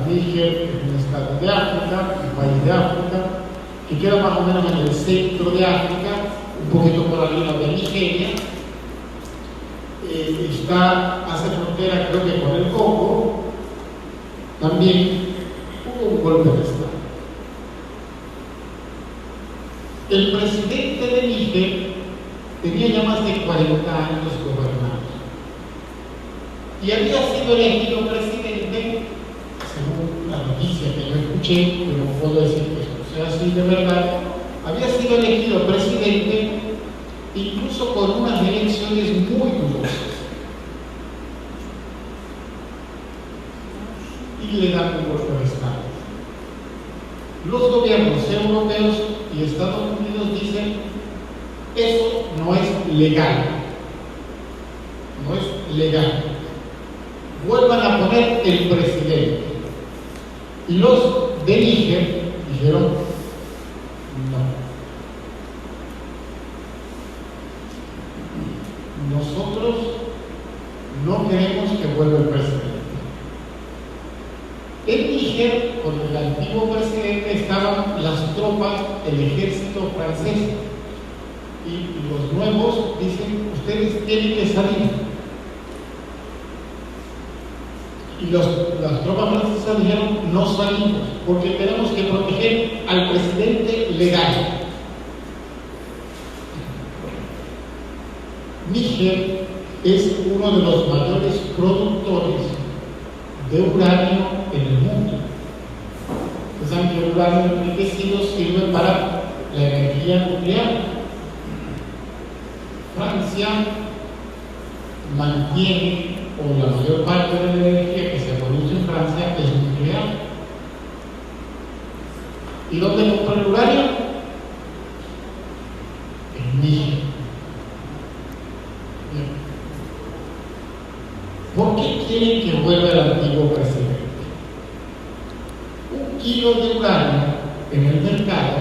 Níger es un estado de África, un país de África, que queda más o menos en el centro de África, un poquito por arriba de Nigeria. Hace frontera, creo que con el Congo. También hubo un golpe de Estado. El presidente de Níger tenía ya más de 40 años gobernando y había sido elegido presidente, según la noticia que yo escuché, pero no puedo decir que eso sea así de verdad. Había sido elegido presidente incluso con unas elecciones muy dudosas, y le dan un golpe de Estado. Los gobiernos europeos y Estados Unidos dicen: eso no es legal, no es legal, vuelvan a poner el presidente. Y los de Níger dijeron: no, nosotros no queremos que vuelva el presidente. En Níger, con el antiguo presidente, estaban las tropas del ejército francés, y los nuevos dicen: ustedes tienen que salir. Y las tropas francesas dijeron: no salimos, porque tenemos que proteger al presidente legal. Níger es uno de los mayores productores de uranio en el mundo. Ustedes saben que el uranio enriquecido sirve para la energía nuclear. Francia mantiene, o la mayor parte de la energía que se produce en Francia es nuclear. ¿Y dónde compra el uranio? En Níger. ¿Por qué quieren que vuelva el antiguo presidente? Un kilo de uranio en el mercado,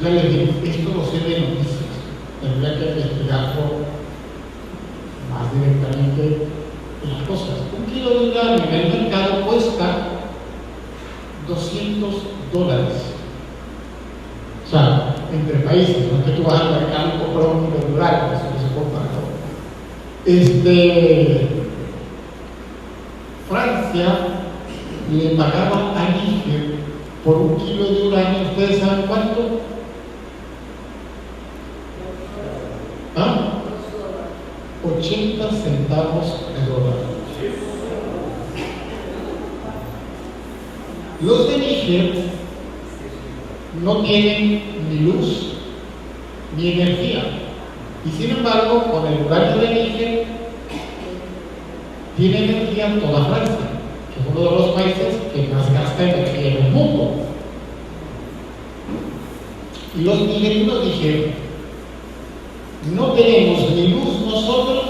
ya les digo, esto no sé de noticias, tendría que investigarlo más directamente las cosas. Un kilo de uranio en el mercado cuesta $200. O sea, entre países, no es que tú vas al mercado y compras un kilo de uranio, eso no se compra, ¿no? Francia le pagaba a Níger por un kilo de uranio, ¿ustedes saben cuánto? ¿Ah? 80 centavos de dólar. Los de Níger no tienen ni luz ni energía, y sin embargo, con el uranio de Níger tiene energía toda Francia, que es uno de los países que más gasta energía en el mundo. Y los nigerinos dijeron: no tenemos ni luz nosotros,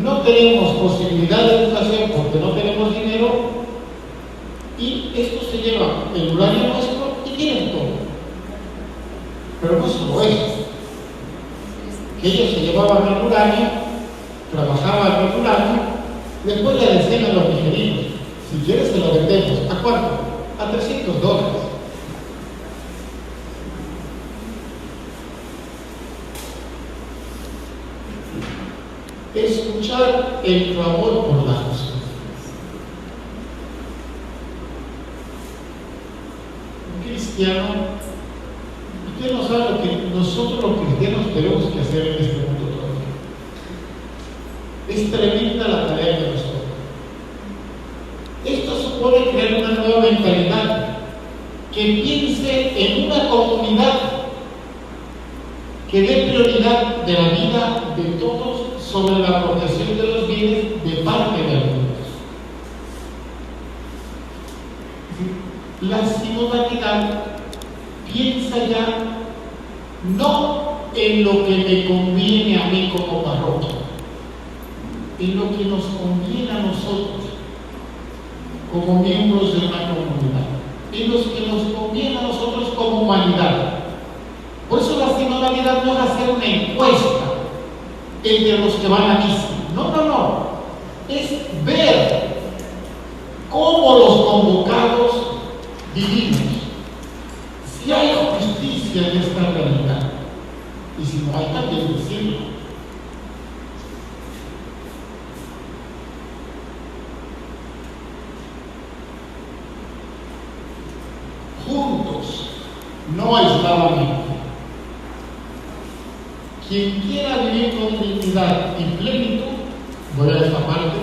no tenemos posibilidad de educación porque no tenemos dinero, y estos se llevan el uranio nuestro y tienen todo. Pero no solo eso, que ellos se llevaban el uranio, trabajaban el uranio, después le decían a los nigerinos: si quieres se lo vendemos. ¿A cuánto? A $300. Escuchar el clamor por la justicia. Un cristiano, usted no sabe lo que nosotros los cristianos tenemos que hacer en este mundo todavía. Es tremenda la tarea que nos toca. Esto supone crear una nueva mentalidad que piense en una comunidad que dé prioridad de la vida de todos sobre la protección de los bienes de parte de algunos. La sinodalidad piensa ya no en lo que me conviene a mí como parroquia, en lo que nos conviene a nosotros como miembros de una comunidad, en lo que nos conviene a nosotros como humanidad. Por eso la sinodalidad no es hacer una encuesta entre los que van a misa. No. Es ver ¿cómo los convocados vivimos? Si hay justicia en esta realidad, y si no hay, también decirlo. Juntos, no aisladamente. Quien quiera vivir con dignidad y plenitud, voy a esta parte,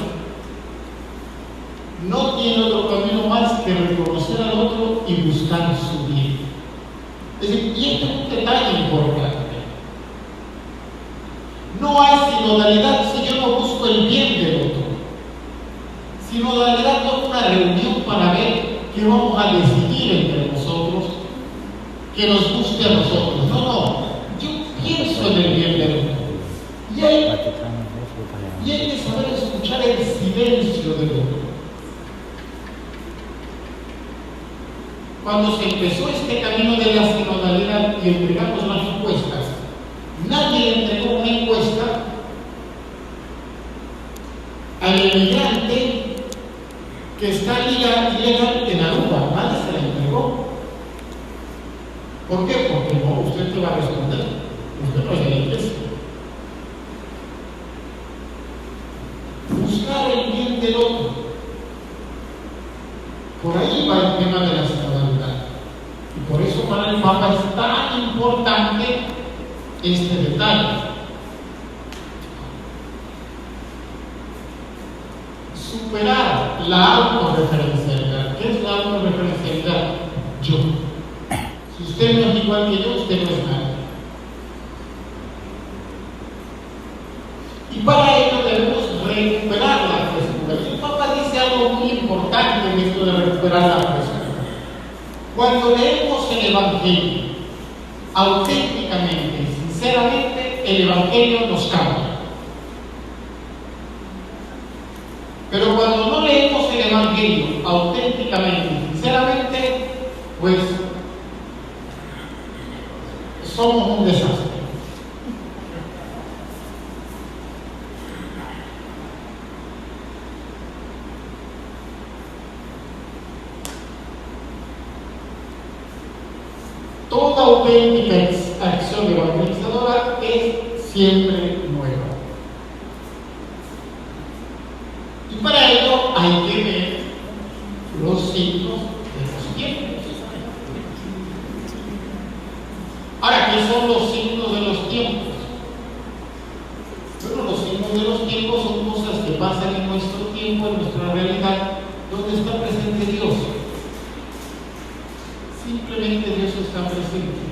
no tiene otro camino más que reconocer al otro y buscar su bien. Es decir, y este es un detalle importante. No hay sinodalidad si yo no busco el bien del otro. Sinodalidad no es una reunión para ver qué vamos a decidir entre nosotros, que nos guste a nosotros. No, no. Yo pienso en el bien del otro. Y hay que saber escuchar el silencio del otro. Cuando se empezó este camino de la sinodalidad y entregamos las encuestas, nadie le entregó una encuesta al emigrante que está ilegal en Aruba. Nadie se la entregó. ¿Por qué? Porque no, usted te va a responder. Usted no es de la iglesia. Buscar el bien del otro. Por ahí va el tema de la sinodalidad. Y por eso para el Papa es tan importante este detalle. Superar la autorreferencialidad. ¿Qué es la autorreferencialidad? Yo. Si usted no es igual que yo, usted no es nadie. Y para ello debemos recuperar la frescura. El Papa dice algo muy importante en esto de recuperar la frescura. Cuando leemos el Evangelio auténticamente, sinceramente, el Evangelio nos cambia. Pero cuando no leemos el Evangelio auténticamente, sinceramente, pues somos un desastre. Toda auténtica acción evangelizadora es siempre nueva. Y para ello hay que ver los signos de los tiempos. Ahora, ¿qué son los signos de los tiempos? Bueno, los signos de los tiempos son cosas que pasan en nuestro tiempo, en nuestra realidad, donde está presente Dios. Simplemente Dios está presente.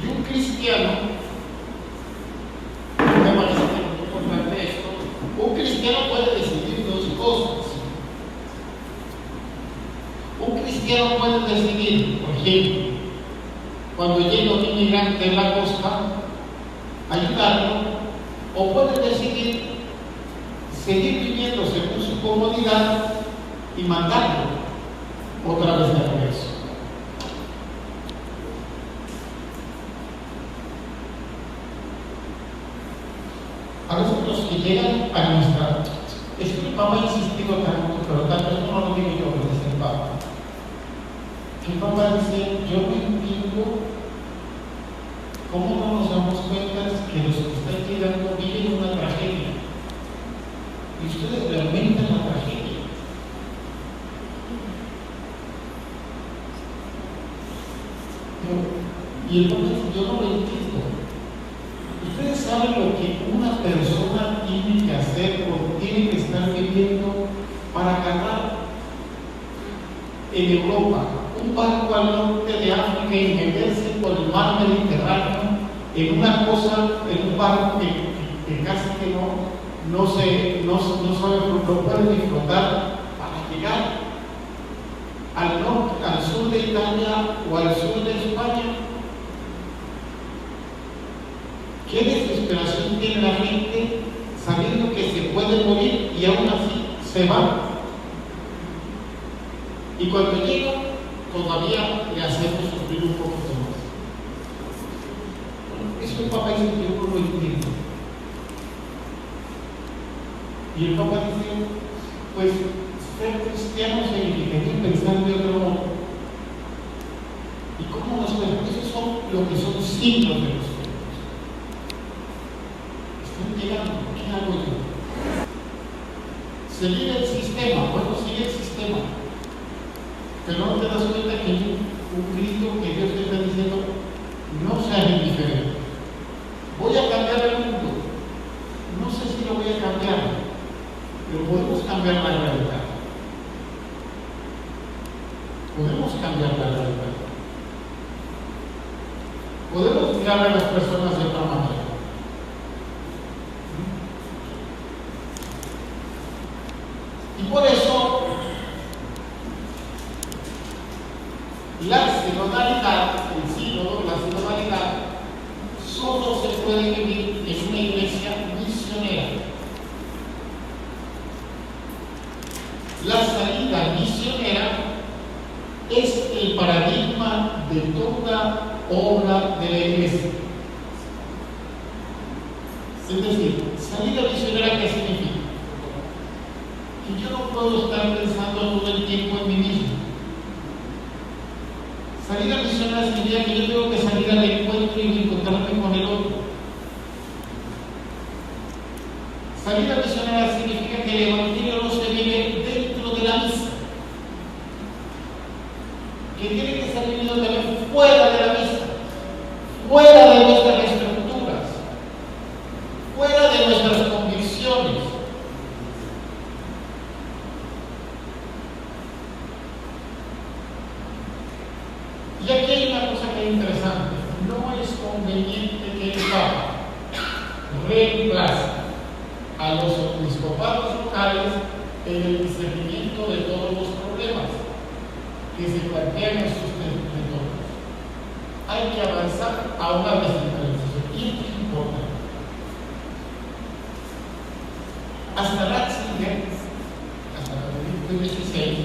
Y un cristiano, me parece que es muy importante esto, un cristiano puede decidir dos cosas. Un cristiano puede decidir, por ejemplo, cuando llega un inmigrante en la costa, ayudarlo, o puede decidir seguir viviendo según su comodidad y mandarlo otra vez de regreso. A veces los que llegan a nuestra... Es que el Papa ha insistido tanto, pero tal vez no lo digo yo, lo dice el Papa. Que el Papa dice, yo no entiendo cómo no nos damos cuenta que los que están llegando viven una tragedia. Y ustedes realmente la tragedia. Y entonces yo no lo entiendo. Ustedes saben lo que una persona tiene que hacer o tiene que estar viviendo para agarrar en Europa un barco al norte de África y meterse por el mar Mediterráneo en una cosa, en un barco que casi que no sabe, no puede ni flotar para llegar al norte, al sur de Italia o al sur de España. ¿Qué desesperación tiene la gente sabiendo que se puede morir y aún así se va? Y cuando llega, todavía le hacemos sufrir un poquito más. Eso el Papa dice que yo no lo entiendo. Y el Papa dice, pues ser cristiano significaría pensar de otro modo. ¿Y cómo nos ven? Esos son lo que son signos de los tiempos. Están llegando, ¿qué hago yo? Seguir el sistema, bueno, sigue el sistema. Pero no te das cuenta que hay un grito que Dios te está diciendo, no seas indiferente. Voy a cambiar el mundo. No sé si lo voy a cambiar, pero podemos cambiar la realidad. Podemos cambiar la realidad. Podemos mirar a las personas de otra manera. Y por eso, la sinodalidad, el sínodo, la sinodalidad, solo se puede vivir en una iglesia misionera. La salida misionera es el paradigma de toda obra de la iglesia. Es decir, salida misionera, ¿qué significa? Que yo no puedo estar pensando todo el tiempo en mí mismo. Salida misionera significa que yo tengo que salir al encuentro y encontrarme con el otro. Salida misionera significa que el evangelio no se vive dentro de la misa, que tiene que ser vivido también fuera de la misa, fuera de nuestras estructuras, fuera de nuestras convicciones. Y aquí hay una cosa que es interesante. No es conveniente que el Papa reemplace a los episcopados locales en el discernimiento de todos los problemas que se plantean en sus territorios. Hay que avanzar a una descentralización. Y esto es importante. Hasta Ratzinger, hasta el 2016,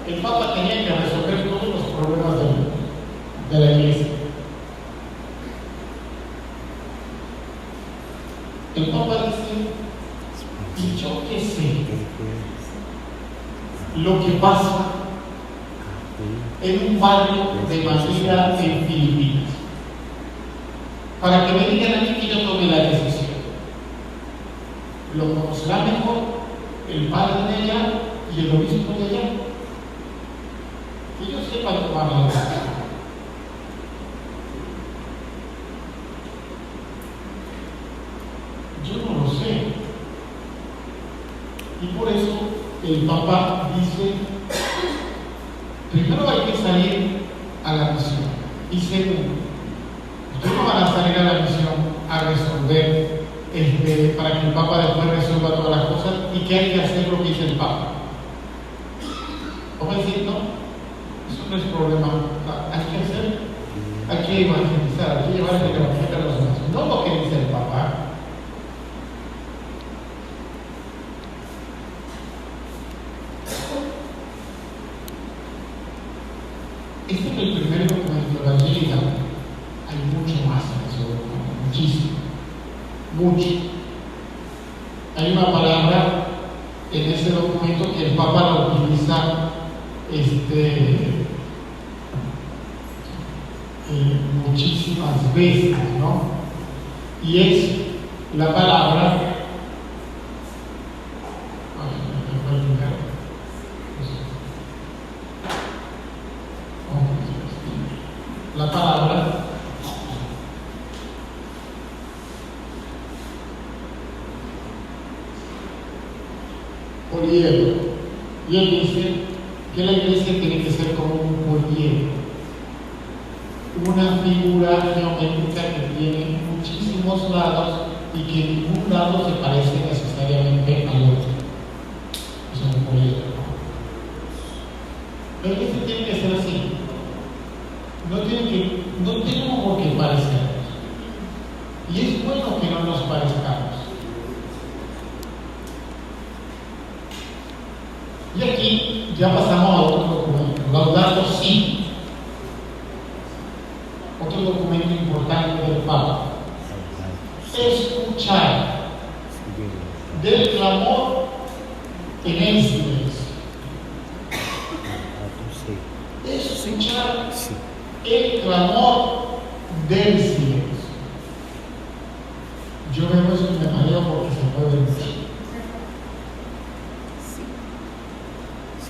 el Papa tenía que resolver todos los problemas de la Iglesia. El Papa dice, y yo qué sé lo que pasa en un barrio de Manila en Filipinas, para que me digan a mí que yo tome la decisión. Lo conocerá mejor el padre de allá y el obispo de allá. Que yo sepa tomar la decisión. Yo no lo sé. Y por eso el Papa dice, primero hay que salir a la misión. Y segundo, ustedes no van a salir a la misión a resolver, para que el Papa después resuelva todas las cosas y que hay que hacer lo que dice el Papa. ¿Cómo decir? No, eso no es problema. Hay que hacer, hay que evangelizar, hay que llevar el evangelio a los demás. No lo que dice el Papa. Este es el primer documento evangélico. Hay mucho más en ese documento, muchísimo, mucho. Hay una palabra en ese documento que el Papa la utiliza muchísimas veces, ¿no? Y es la palabra. La palabra poliedro. Y él dice que la iglesia tiene que ser como un poliedro, una figura geométrica que tiene muchísimos lados y que en ningún lado se parece necesariamente al otro. Es un poliedro. La iglesia tiene que ser así. No tenemos por qué parecernos. Y es bueno que no nos parezcamos. Y aquí ya pasamos a otro documento, Laudato Si, otro documento importante del Papa. Escuchar. del clamor en el silencio. Es escuchar el clamor del silencio. Yo veo eso y me mareo porque se puede decir.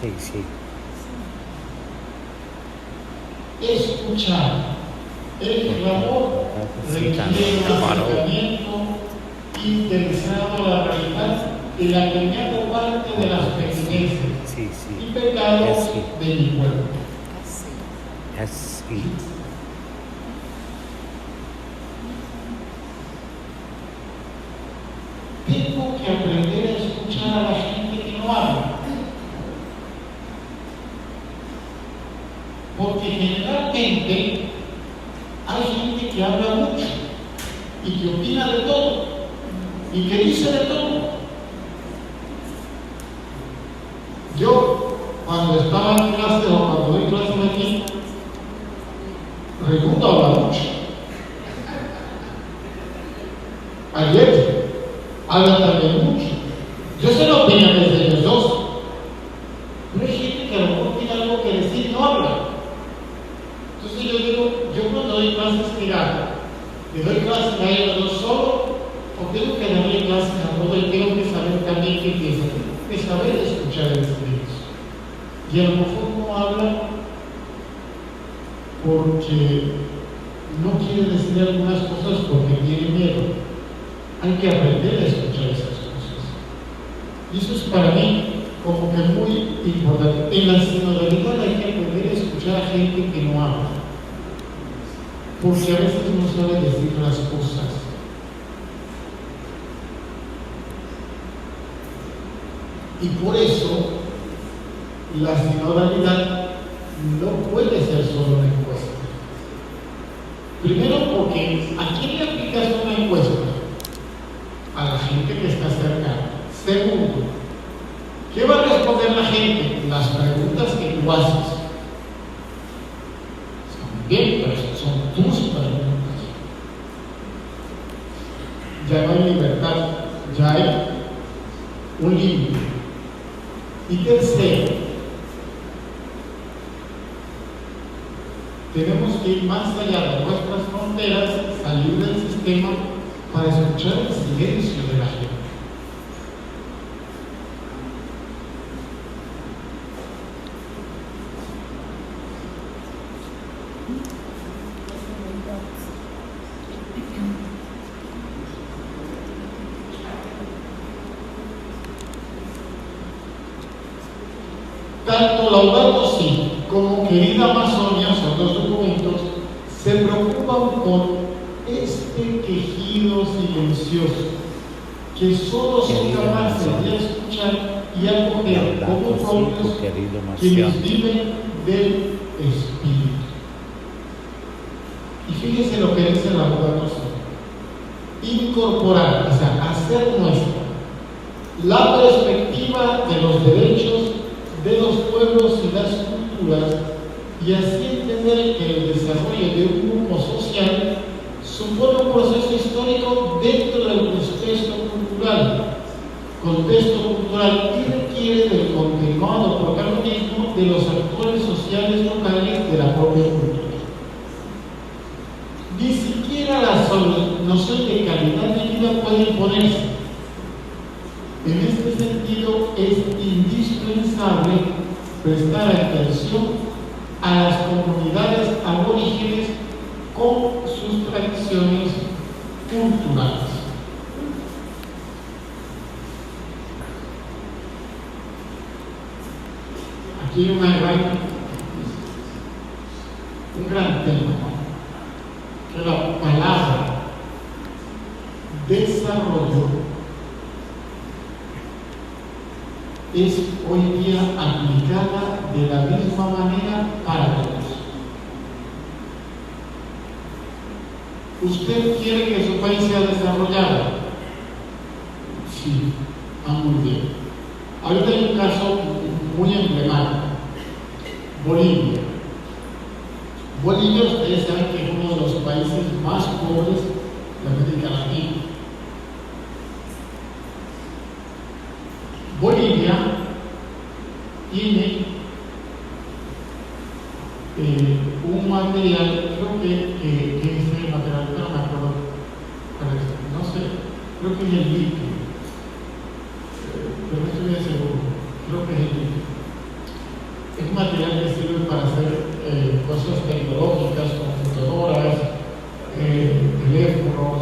Sí. Escuchar el clamor requiere un acercamiento interesado a la realidad en la que me hago parte de las pequeñeces y pecados de mi pueblo. Así. Tengo que aprender a escuchar a la gente que no habla. Porque generalmente hay gente que habla mucho y que opina de todo y que dice de todo. Yo, cuando estaba en clase o cuando doy clase aquí, Raimundo habla mucho. Ayer habla también mucho. Yo sé la opinión de los dos, pero hay gente que a lo mejor tiene algo que decir y no habla. Entonces yo digo, yo cuando doy clases, mira, le doy clases a ellos dos solo, o tengo que darle clases a todos y tengo que saber también qué piensan, tengo que saber escuchar el silencio. Y a lo mejor no habla porque no quiere decir algunas cosas porque tiene miedo. Hay que aprender a escuchar esas cosas. Y eso es para mí como que muy importante. En la sinodalidad hay que aprender a escuchar a gente que no habla. Porque a veces no sabe decir las cosas. Y por eso la sinodalidad no puede ser solo una encuesta. Primero porque ¿a quién le aplicas una encuesta? A la gente que está cerca. Segundo, ¿qué va a responder la gente? Las preguntas que tú haces. Bien, pero son tus preguntas. Ya no hay libertad, ya hay un límite. Y tercero, tenemos que ir más allá de nuestras fronteras, salir del sistema para escuchar el silencio de la gente. Tanto Laudato Si como Querida Amazonia, son dos documentos, se preocupan por este quejido silencioso que solo son capaces de escuchar y acoger como propios quienes viven del Espíritu. Y fíjese lo que dice Laudato Si: incorporar, o sea, hacer nuestra la perspectiva de los derechos de los pueblos y las culturas, y así entender que el desarrollo de un grupo social supone un proceso histórico dentro del contexto cultural y requiere del continuado protagonismo de los actores sociales locales de la propia cultura. Ni siquiera la noción de calidad de vida puede imponerse. En este sentido, es indispensable prestar atención a las comunidades aborígenes con sus tradiciones culturales. Aquí hay un gran tema, que la palabra desarrollo es hoy día aplicada de la misma manera para todos. ¿Usted quiere que su país sea desarrollado? Sí, muy bien. Ahorita hay un caso muy emblemático: Bolivia. Bolivia, ustedes saben que es uno de los países más pobres de América Latina. tiene un material, creo que es el material, no me acuerdo, no sé, creo que es el litio, pero no estoy bien seguro, creo que es el litio. Es un material que sirve para hacer cosas tecnológicas, computadoras, teléfonos,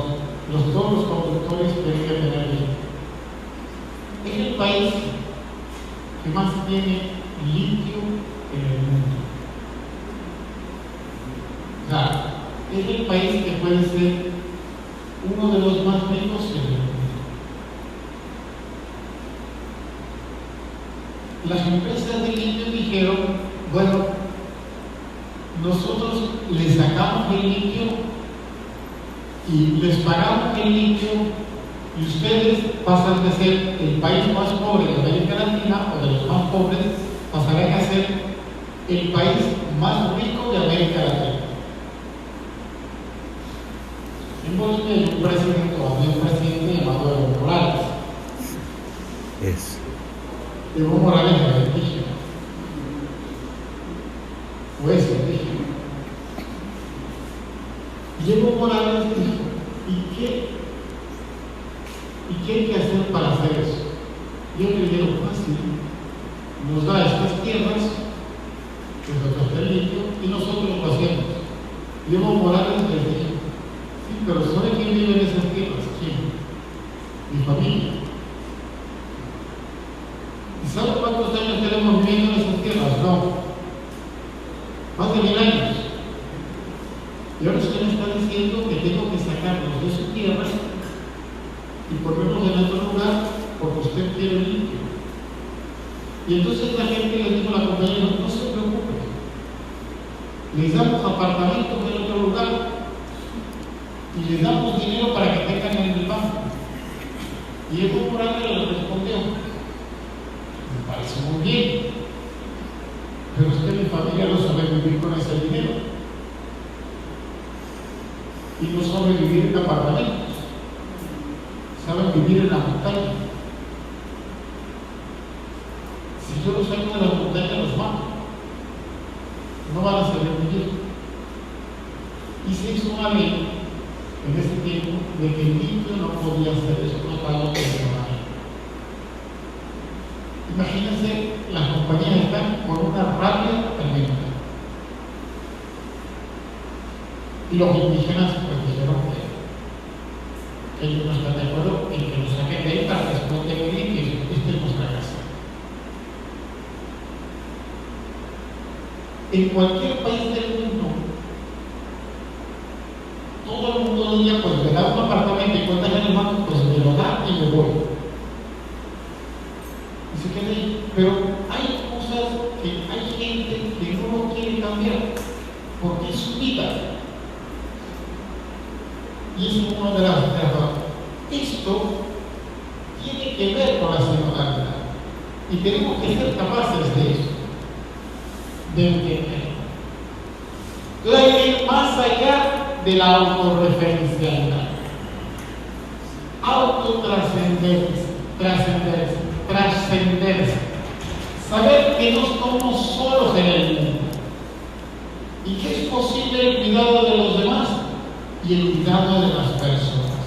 todos los conductores tienen que tener litio. Es el país que más tiene litio en el mundo. O sea, es el país que puede ser uno de los más ricos en el mundo. Las empresas de litio dijeron, bueno, nosotros les sacamos el litio y les pagamos el litio y ustedes pasan de ser el país más pobre de América Latina o de los más pobres, pasarán a ser el país más rico de América Latina. En Bolivia hay un presidente llamado Evo Morales. Evo Morales era indígena. O es indígena. Y Evo Morales dijo, ¿y qué hay que hacer para hacer eso? Yo le digo, fácil, nos da estas tierras, que nosotros el litio, y nosotros lo hacemos. Y Evo Morales les dijo, sí, pero ¿sabe quién vive en esas tierras? ¿Quién? Mi familia. ¿Y sabe cuántos años tenemos viviendo en esas tierras? No. Más de 1000 años. Y ahora usted me está diciendo que tengo que sacarlos de su tierra y ponerlos en otro lugar porque usted quiere litio. Y entonces la gente le dijo a la compañera, no se preocupe, les damos apartamentos en otro lugar y les damos dinero para que tengan en el banco. Y Evo Morales le respondió, me parece muy bien, pero usted y mi familia no sabe vivir con ese dinero y no sabe vivir en apartamentos, saben vivir en la montaña. Si yo los saco de la montaña los mato, no van a saber vivir. Y se hizo una ley en ese tiempo de que el litio no podía ser explotado personalmente. Imagínense, las compañías están con una rabia tremenda. Y los indígenas pues dijeron que ellos no están de acuerdo en que nos saquen de ahí para que explote el litio y esta es nuestra casa. En cualquier país del mundo, todo el mundo diría, pues me da un apartamento y cuántas años más, pues me lo da y me voy. Y se queda ahí. Pero hay cosas que hay gente que no lo quiere cambiar, porque es su vida. Y es una de las razones. Esto tiene que ver con la sinodalidad. Y tenemos que ser capaces de eso, de entender. Entonces hay que ir más allá de la autorreferencialidad. Trascenderse. Saber que no estamos solos en el mundo y que es posible el cuidado de los demás y el cuidado de las personas.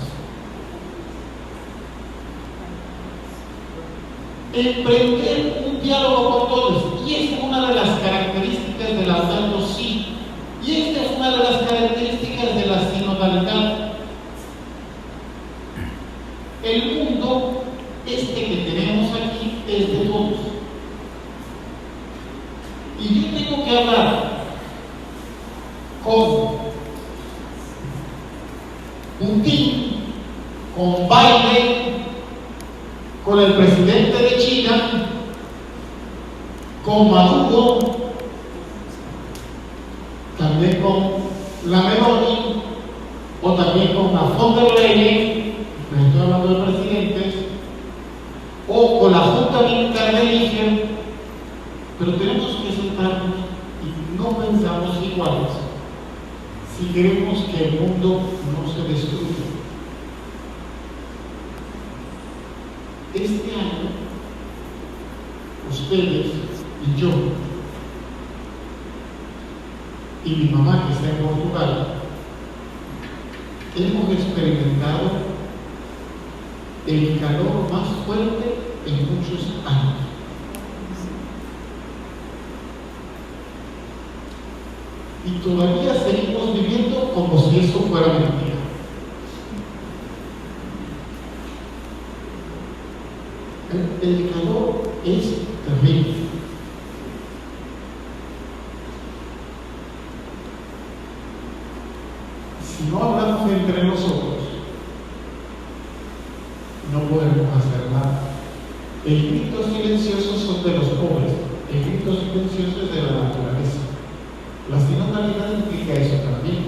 Emprender un diálogo con todos, y esta es una de las características de la Laudato Si, y esta es una de las características de la sinodalidad. El mundo que tenemos aquí es de todos, y yo tengo que hablar con Putin, con Biden, con el presidente de China, con Maduro, también con la Meloni, o también con la von der Leyen, me estoy hablando de presidentes, o con la Junta Militar de Líger, pero tenemos que sentarnos y no pensamos iguales si queremos que el mundo no se destruya. Este año, ustedes y yo y mi mamá, que está en Portugal, hemos experimentado el calor más fuerte en muchos años. Y todavía seguimos viviendo como si eso fuera mentira. El calor es terrible. Si no hablamos entre nosotros, no podemos hacer nada. El grito silencioso son de los pobres, el grito silencioso es de la naturaleza. La sinodalidad implica eso también.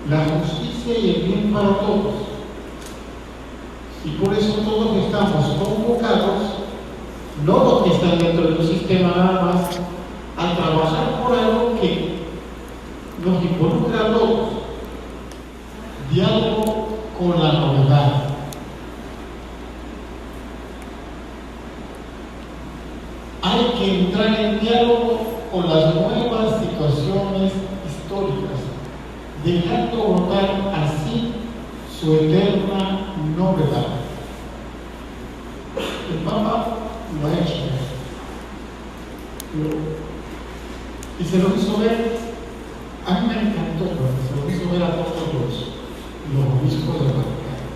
La justicia y el bien para todos. Y por eso todos estamos convocados, no los que están dentro de un sistema nada más, a trabajar por algo que nos involucra a todos. Diálogo con la novedad. Hay que entrar en diálogo con las nuevas situaciones históricas, dejando brotar así su eterna novedad. El Papa lo ha hecho. Y se lo hizo ver, a mí me encantó, porque se lo hizo ver a todos los obispos de Vaticano.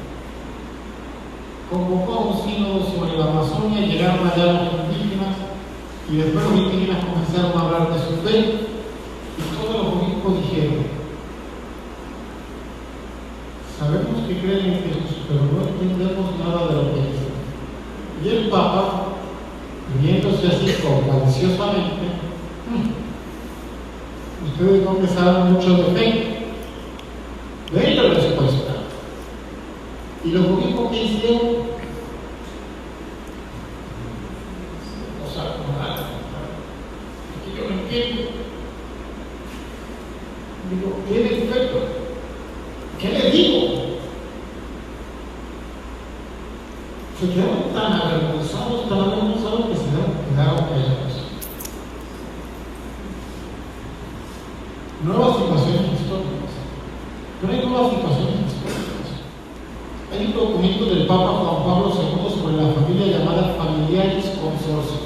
Convocó a un sínodo sobre la Amazonia, llegaron allá los indígenas, y después los indígenas comenzaron a hablar de su fe, y todos los obispos dijeron: sabemos que creen en Jesús, pero no entendemos nada de lo que dicen. Y el Papa, riéndose así compliciosamente: ustedes no que saben mucho de fe. Ven la respuesta. Y los obispos que hicieron, yo no entiendo. Digo, ¿qué defecto? ¿Qué le digo? Se quedaron tan avergonzados que se quedaron callados. Nuevas situaciones históricas. Pero hay nuevas situaciones históricas. Hay un documento del Papa Juan Pablo II sobre la familia llamada Familiaris Consortium.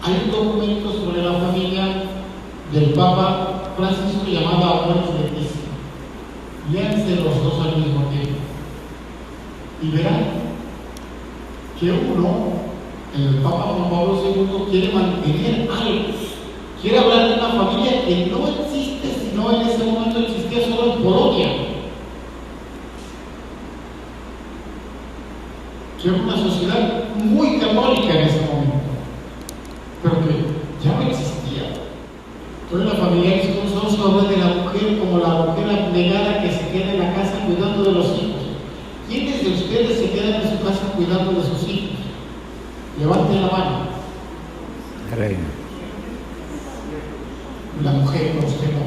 Hay un documento sobre la familia del Papa Francisco llamado Amoris Laetitia. Léanse los dos al mismo tiempo y verán que uno, el Papa Juan Pablo II, quiere mantener algo, quiere hablar de una familia que no existe, sino en ese momento existía solo en Polonia, que era una sociedad muy católica en ese momento, pero que ya no existía. Entonces la familia que se habla de la mujer como la mujer abnegada que se queda en la casa cuidando de los hijos. ¿Quiénes de ustedes se quedan en su casa cuidando de sus hijos? Levanten la mano. Reina. La mujer, no, usted no.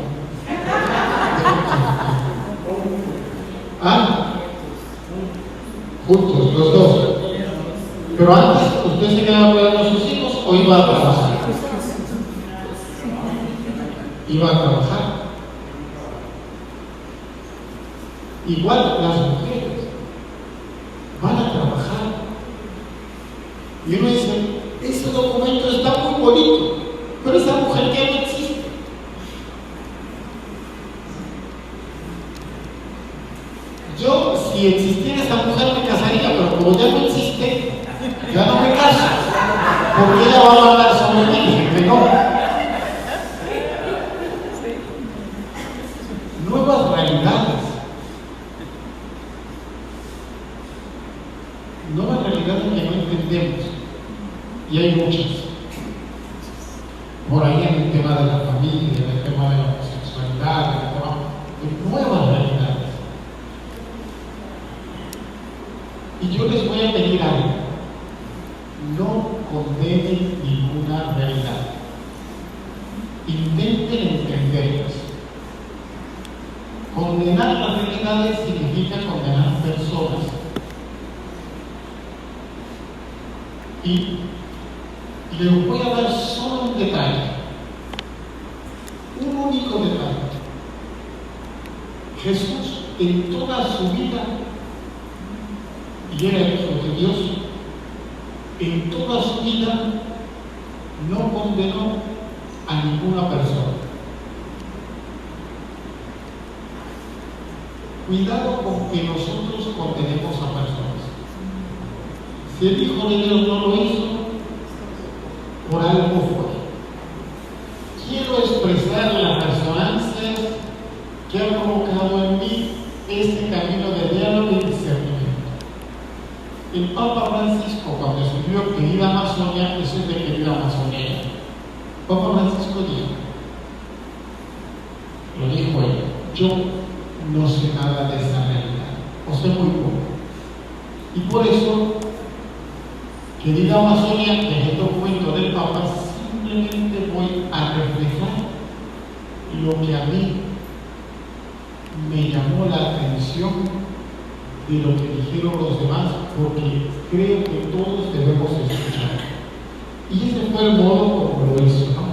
Ah, juntos, los dos. Pero antes, ¿usted se quedaba cuidando a sus hijos o iba a trabajar? Iba a trabajar. Igual las mujeres van a trabajar. Y uno dice, ese documento está muy bonito, pero esa mujer ya no existe. Yo, si existiera esa mujer, me casaría, pero como ya no existe, ya no me caso. Porque ella va a hablar sobre mí, que no. Nuevas realidades. Nuevas realidades que no entendemos. Y hay muchas. Por ahí en el tema de la familia, en el tema de la homosexualidad, en el tema de nuevas realidades. Y yo les voy a pedir algo: no condenen ninguna realidad, intenten entenderlas. Condenar las realidades significa condenar personas. Y les voy a dar solo un detalle, un único detalle. Jesús en toda su vida, y era el Hijo de Dios, en toda su vida no condenó a ninguna persona. Cuidado con que nosotros condenemos a personas. Si el Hijo de Dios no lo hizo, por algo fue. Quiero expresar las resonancias que ha provocado en mí este camino de diálogo y discernimiento. El Papa Francisco, cuando escribió Querida Amazonia, eso es de Querida Amazonía. Papa Francisco lo dijo él, yo no sé nada de esa realidad, o sé muy poco. Y por eso, Querida Amazonia, que es el documento del Papa, simplemente voy a reflejar lo que a mí me llamó la atención de lo que dijeron los demás, porque creo que todos debemos escuchar. Y ese fue el modo como lo hizo, ¿no?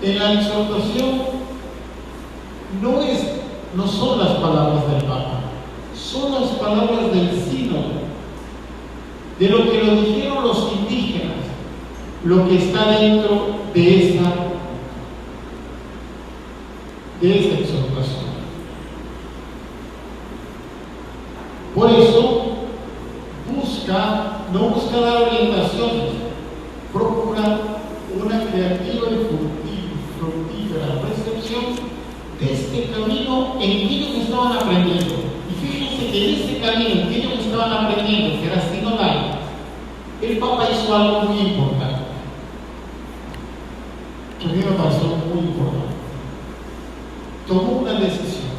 En la exhortación no son las palabras del Papa, son las palabras del sínodo, de lo que lo dijeron los indígenas, lo que está dentro de esa exhortación. Por eso no busca dar orientaciones, procura una creativa y fructífera recepción de este camino en que ellos estaban aprendiendo. Y fíjense que en este camino en que ellos estaban aprendiendo, que era sinodal, el Papa hizo algo muy importante, que a mí me pareció muy importante. Tomó una decisión.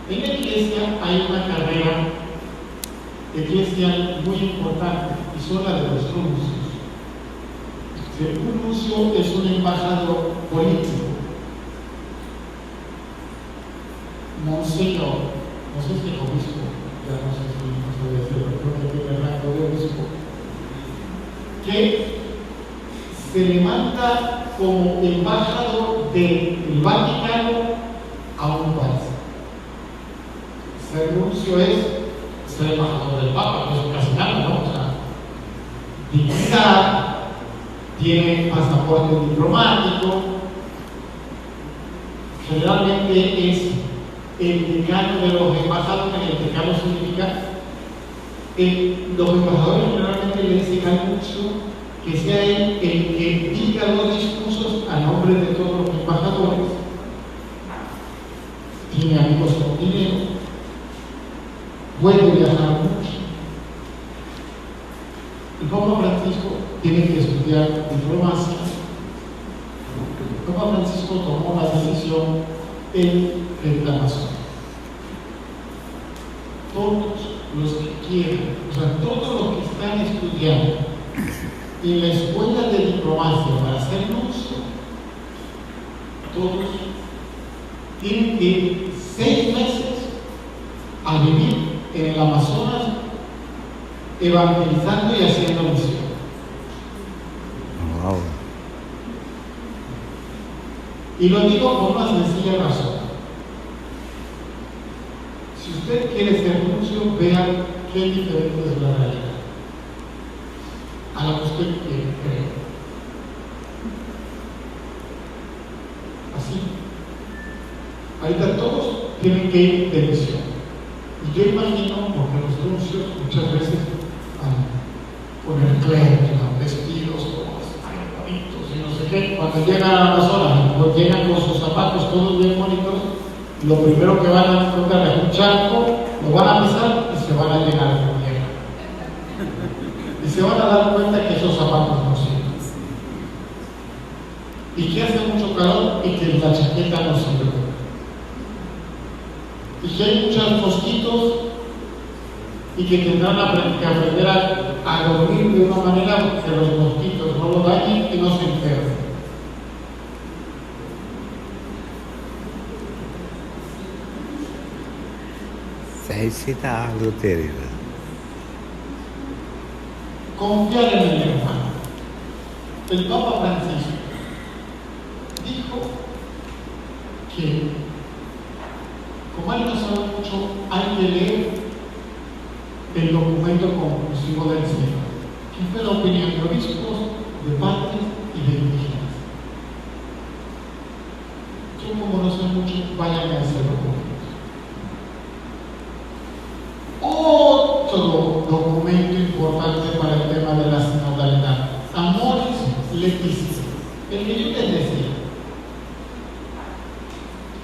En la iglesia hay una carrera eclesial muy importante y son la de los nuncios. Un nuncio es un embajador político. Monseñor, no sé si es obispo, ya no sé si no se debe decirlo, creo que tiene el rango de obispo, que se levanta como embajador del Vaticano a un país. Ser nuncio es ser embajador del Papa, que es casi nada, ¿no? O sea, dignidad, tiene pasaporte diplomático, generalmente es el decano de los embajadores. El decano significa los embajadores generalmente les exigen mucho que sea él el que diga los discursos a nombre de todos los embajadores. Tiene amigos con dinero, puede viajar mucho. El Papa Francisco tiene que estudiar diplomacia. El Papa Francisco tomó la decisión en el Amazonas. Todos los que quieren, o sea, todos los que están estudiando en la escuela de diplomacia para ser nuncio, todos tienen que ir 6 meses a vivir en el Amazonas evangelizando y haciendo misión. Wow. Y lo digo por una sencilla razón. Si usted quiere ser nuncio, vea qué diferente es la realidad a la que usted cree. Así. Ahorita todos tienen que ir de misión. Y yo imagino, porque los nuncios muchas veces con el clero, vestidos todos bonitos y no sé qué, cuando llegan a Amazonas, cuando llegan con sus zapatos todos bien bonitos, lo primero que van a tocar es un charco, lo van a pisar y se van a llenar de tierra. Y se van a dar cuenta que esos zapatos no sirven. Y que hace mucho calor y que la chaqueta no sirve. Y que hay muchos mosquitos y que tendrán que aprender a dormir de una manera que los mosquitos no lo dañen y no se enfermen. ahí sí está adulterio. Confiar en el hermano. El Papa Francisco dijo que, como él no sabe mucho, hay que leer el documento conclusivo del Señor, que fue la opinión de obispos, de padres y de indígenas. Yo, como no sé mucho, vayan a ese documento. Otro documento importante para el tema de la sinodalidad, Amoris Laetitia, el que yo les decía.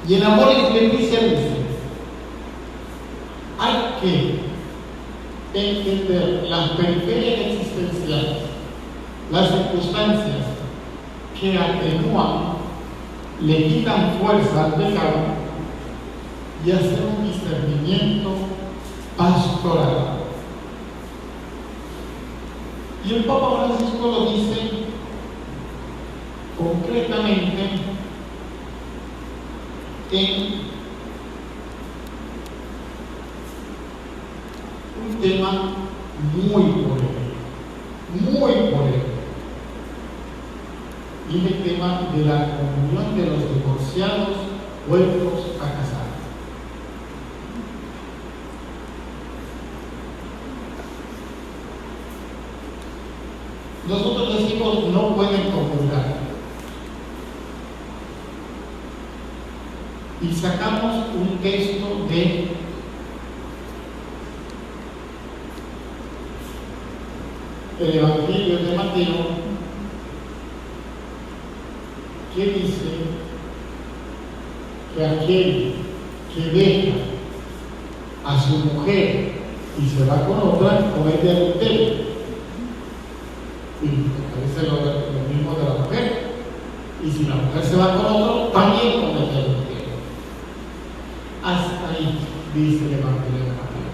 Y en Amoris Laetitia dice: hay que entender las periferias existenciales, las circunstancias que atenúan, le quitan fuerza al pecado y hacer un discernimiento pastoral. Y el Papa Francisco lo dice concretamente en un tema muy polémico, y es el tema de la comunión de los divorciados vueltos a casar. Nosotros decimos no pueden comulgar y sacamos un texto de el Evangelio de Mateo que dice que aquel que deja a su mujer y se va con otra comete adulterio. Y parece lo mismo de la mujer. Y si la mujer se va con otro, también comete adulterio. Hasta ahí dice el Evangelio de Mateo.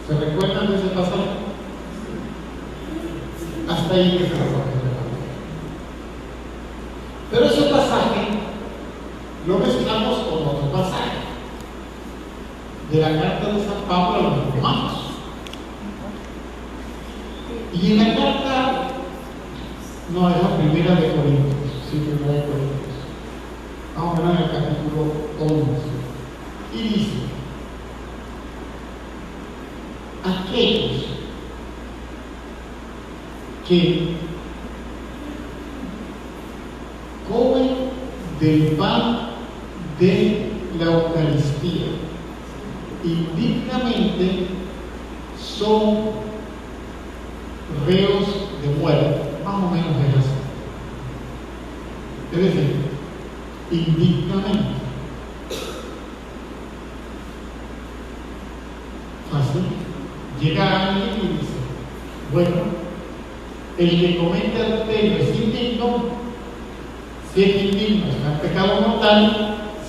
¿Se recuerdan de ese pasaje? Hasta ahí que se recuerda el Evangelio. Pero ese pasaje lo mezclamos con otro pasaje de la carta de San Pablo a los romanos. Y en la carta, no, es la primera de Corintios, sí, primera de Corintios. Vamos a ver en el capítulo 11. Y dice: aquellos que comen del pan de la Eucaristía indignamente son reos de muerte, más o menos es así. Es decir, indignamente. Fácil. Llega alguien y dice: bueno, el que comete adulterio es indigno. Si es indigno, está en pecado mortal.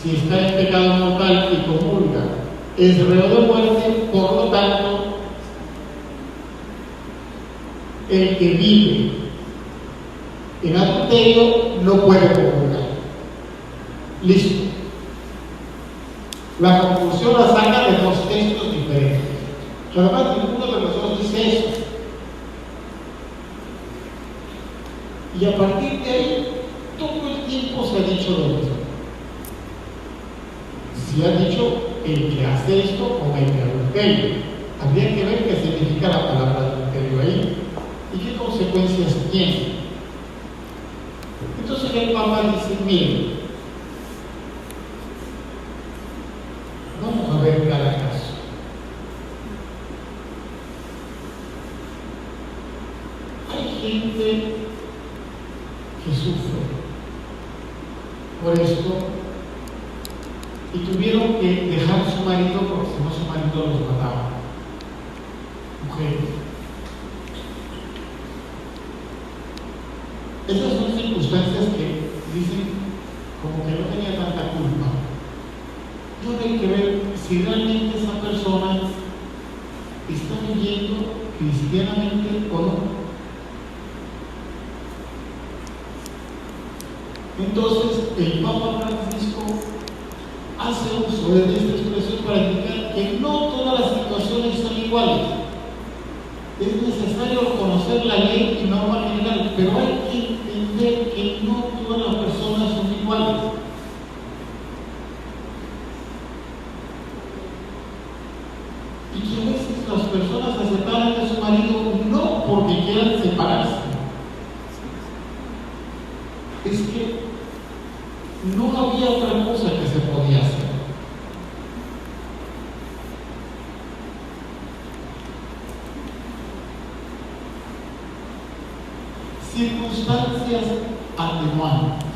Si está en pecado mortal y comulga, es reo de muerte. Por lo tanto, el que vive en adulterio no puede comulgar. Listo. La conclusión la saca de dos textos diferentes. Además, ninguno de los dos dice eso. Y a partir de ahí, todo el tiempo se ha dicho lo mismo. Se ha dicho: el que hace esto comete adulterio. Habría que ver qué significa la palabra adulterio ahí y qué consecuencias tiene. Entonces el Papa dice: miren, vamos a ver cada caso. Hay gente que sufre por esto y tuvieron que dejar a su marido porque si no su marido los mataba. Mujeres. Esas son circunstancias que dicen como que no tenía tanta culpa. No hay que ver si realmente esa persona está viviendo cristianamente o no. Entonces, el Papa Francisco hace uso de esta expresión para indicar que no todas las situaciones son iguales. Es necesario conocer la ley y norma general, pero hay que entender que no todas las personas son iguales. Y que a veces las personas se separan de su marido no porque quieran separarse. Es que no había otra cosa que se podía hacer. Circunstancias atenuantes.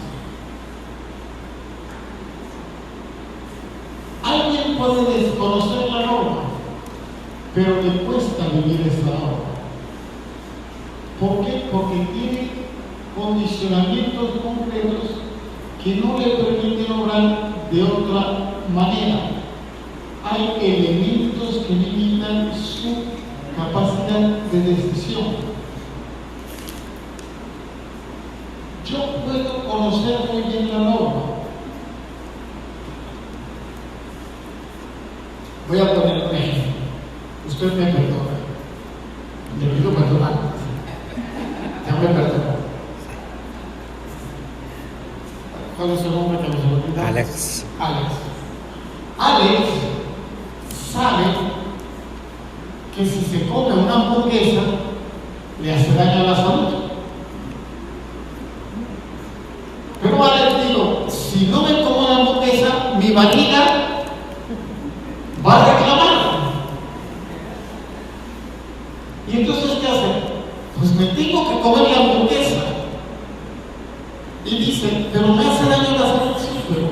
Alguien puede desconocer la norma, pero le cuesta vivir esa norma. ¿Por qué? Porque tiene condicionamientos concretos que no le permiten obrar de otra manera. Hay elementos que limitan su capacidad de decisión. Yo puedo conocer muy bien la norma. Voy a poner un ejemplo. Usted me perdona. Le pido perdón antes. Ya me perdonó. ¿Cuál es su nombre que nos olvidamos? Alex. Alex sabe que si se come una hamburguesa le hace daño a la salud. Pero Alex digo, si no me como la hamburguesa, mi barriga va a reclamar. Y entonces, ¿qué hace? Pues me tengo que comer la hamburguesa. Y dice, pero me hace daño a la salud. Sí, pero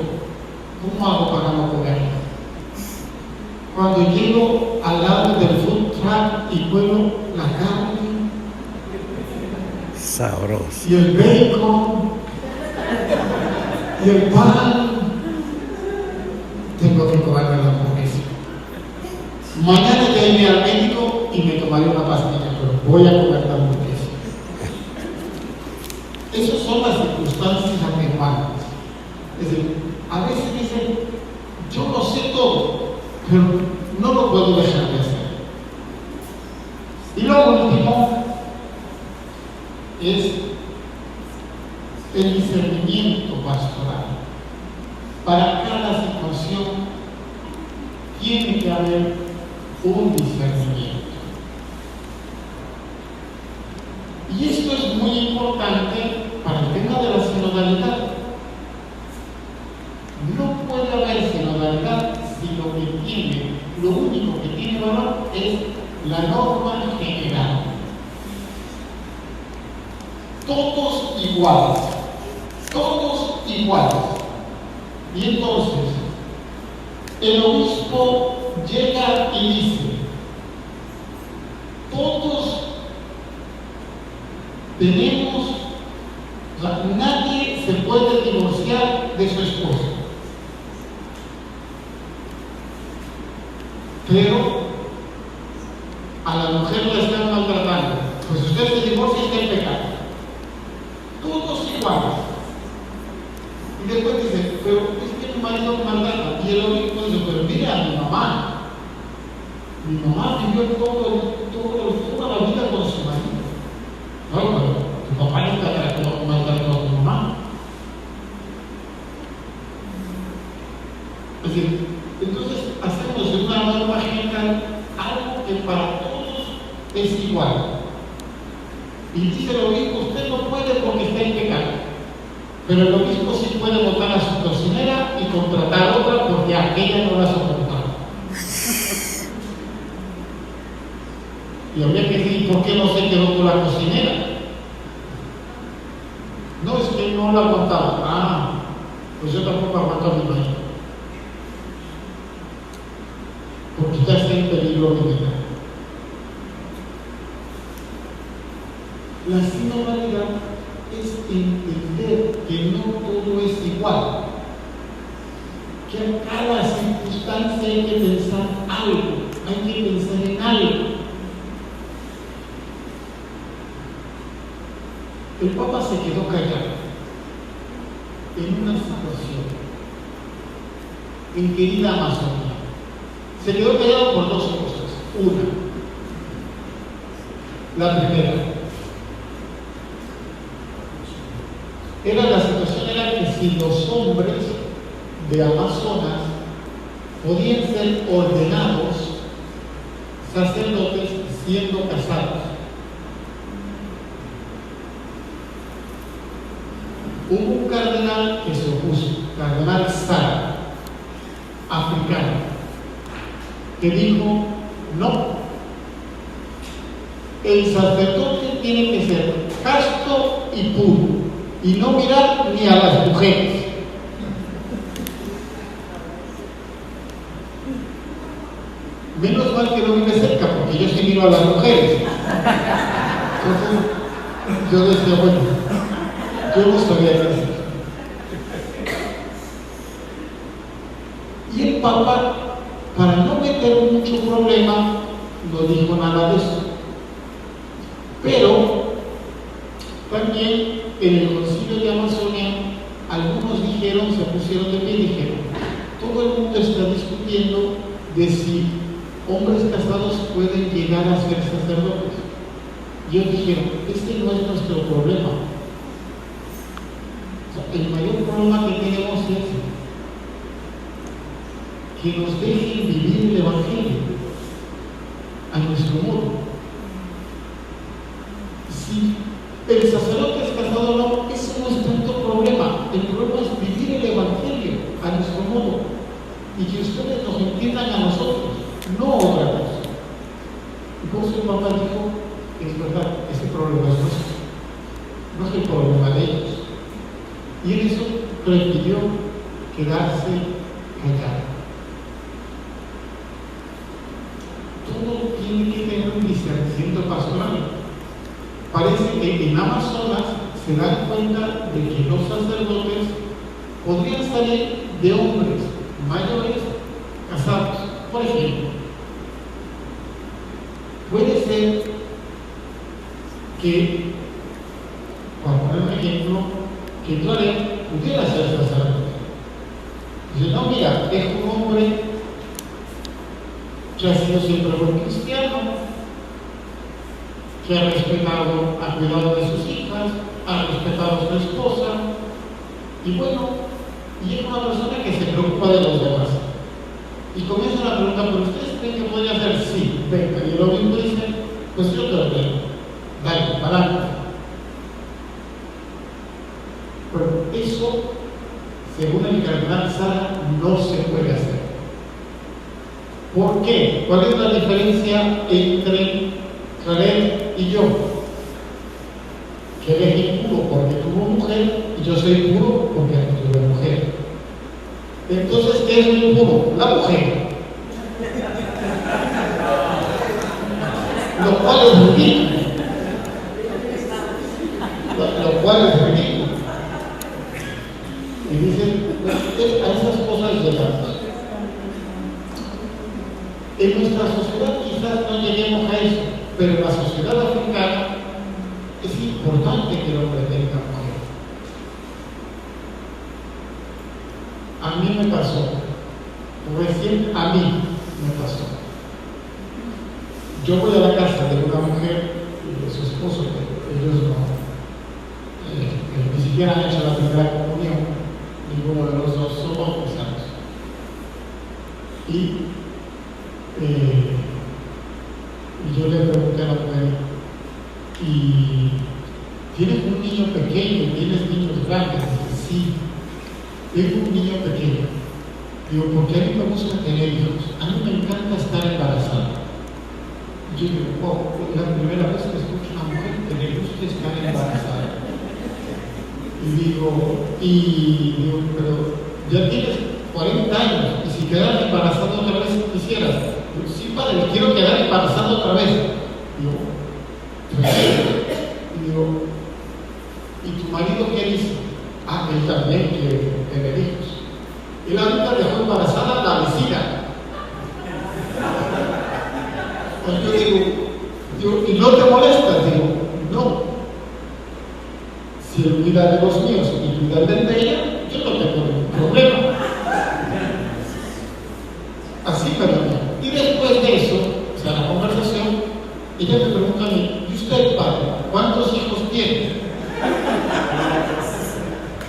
¿cómo hago para no comerla? Cuando llego al lado del food truck y puedo la carne Sabroso. y el bacon y el pan, tengo que comerme la hamburguesa. Mañana ya iré al médico y me tomaré una pastilla, pero voy a comer la hamburguesa. Esas son las circunstancias atenuantes. Es decir, a veces dicen, yo lo sé todo, pero no lo puedo dejar de hacer. Y lo último es el discernimiento pastoral. Para cada situación tiene que haber un discernimiento. Y esto es muy importante para el tema de la sinodalidad. No puede haber sinodalidad si lo único que tiene valor es la norma general. Todos iguales. Y entonces, el obispo llega y dice, todos tenemos, o sea, nadie se puede divorciar de su esposa. Pero a la mujer la están maltratando. Pues usted se divorcia y está en pecado. Todos iguales. Y después dice, pero es que mi marido me maltrata. Y el obispo dice, pero mira a mi mamá. Mi mamá vivió toda la vida con su marido. No, pero tu papá nunca maltrató a tu mamá. Es decir, entonces hacemos de una norma general algo que para todos es igual. Y dice el obispo, usted no puede porque está en pecado. Pero el obispo sí puede votar a su cocinera y contratar a otra porque aquella no la soportaba. Y habría que decir, ¿por qué no se quedó con la cocinera? No, es que no la aguantaba. Ah, pues yo tampoco aguanto a mi marido. Porque ya está en peligro militar. La sinodalidad es entender que no todo es igual, que a cada circunstancia hay que pensar algo, hay que pensar en algo. El Papa se quedó callado en una situación en querida Amazonia. Se quedó callado por dos cosas. Una, la primera, la situación era que si los hombres de Amazonas podían ser ordenados sacerdotes siendo casados. Hubo un cardenal que se opuso, cardenal Sara, africano, que dijo: no, el sacerdote tiene que ser casto y puro y no mirar ni a las mujeres. Menos mal que no vive cerca, porque yo sí miro a las mujeres. Entonces yo decía, bueno, yo no sabía qué hacer. Y el Papa, para no meter mucho problema, no dijo nada de eso. Pero también en el Concilio de Amazonia, algunos se pusieron de pie y dijeron: todo el mundo está discutiendo de si hombres casados pueden llegar a ser sacerdotes. Y ellos dijeron: este no es nuestro problema. O sea, el mayor problema que tenemos es que nos dejen vivir el Evangelio a nuestro modo. Si el sacerdote es casado o no, ese no es tanto problema. El problema es vivir el Evangelio a nuestro modo y que ustedes nos entiendan a nosotros, no otra cosa. Y por eso el Papa dijo: es verdad, ese problema es nuestro, no es el problema de ellos. Y en eso prefirió quedarse callado. Todo tiene que tener un discernimiento pastoral. Parece que en Amazonas se dan cuenta de que los sacerdotes podrían salir de hombres mayores casados. Por ejemplo, puede ser que, para poner un ejemplo, que Toré pudiera ser sacerdote. Dice: no, mira, es un hombre que ha sido siempre buen cristiano, que ha respetado, ha cuidado de sus hijas, ha respetado a su esposa, y bueno, y es una persona que se preocupa de los demás. Y comienza la pregunta: ¿pero ustedes creen que podría hacer? Sí, venga. Y el obispo dice: pues yo te lo tengo, dale, para adelante. Pero eso, según el cardenal Sara, no se puede hacer. ¿Por qué? ¿Cuál es la diferencia entre Jared y yo? Que él es impuro porque tuvo mujer y yo soy puro porque no tuve mujer. Entonces, ¿qué es lo impuro? La mujer. Lo cual es ridículo. Lo cual es ridículo. Y dicen: a esas cosas llegamos. En nuestra sociedad quizás no lleguemos a eso, pero en la sociedad africana es importante que el hombre tenga mujer. A mí me pasó, recién a mí me pasó. Yo voy a la casa de una mujer y de su esposo, que ellos ni siquiera han hecho la primera comunión, ninguno de los dos son bautizados. Y yo le pregunté a la mujer: ¿y tienes un niño pequeño? ¿Tienes niños grandes? Dice: sí, tengo un niño pequeño. Digo: porque a mí me gusta tener hijos, a mí me encanta estar embarazada. Y yo digo: wow, es la primera vez que escucho a una mujer que le gusta estar embarazada. Y digo: pero ya tienes 40 años, y si quedas embarazada otra vez quisieras. Digo: sí, padre, me quiero quedar embarazada otra vez. Digo: ¿y tu marido qué dice? Ah, él también quiere tener hijos. Él ahorita dejó embarazada a la vecina. Pues yo digo, ¿y no te molestas? Digo: no. Si él cuida de los míos y cuida del de ella, yo no tengo ningún problema. Así me lo digo.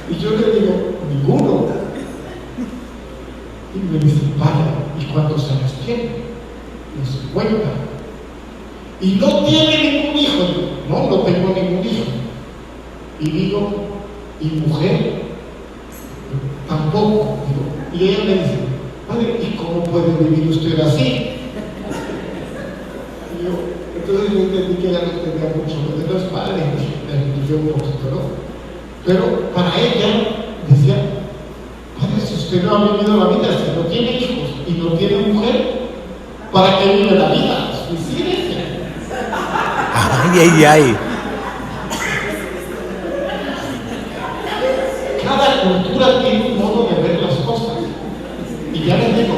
Y yo le digo, ninguno. Y me dice, padre, ¿y cuántos años tiene? Y 50. Y no tiene ningún hijo. Digo, no tengo ningún hijo. Y digo, ¿y mujer? Tampoco. Digo, y ella me dice, padre, ¿y cómo puede vivir usted así? Y yo, entonces yo entendí que ella no entendía mucho de los padres, me expliqué un poquito, ¿no? Pero para ella decía, padre, si usted no ha vivido la vida, si no tiene hijos y no tiene mujer, ¿para qué vive la vida? Suicídese. Ay. Cada cultura tiene un modo de ver las cosas. Y ya les digo,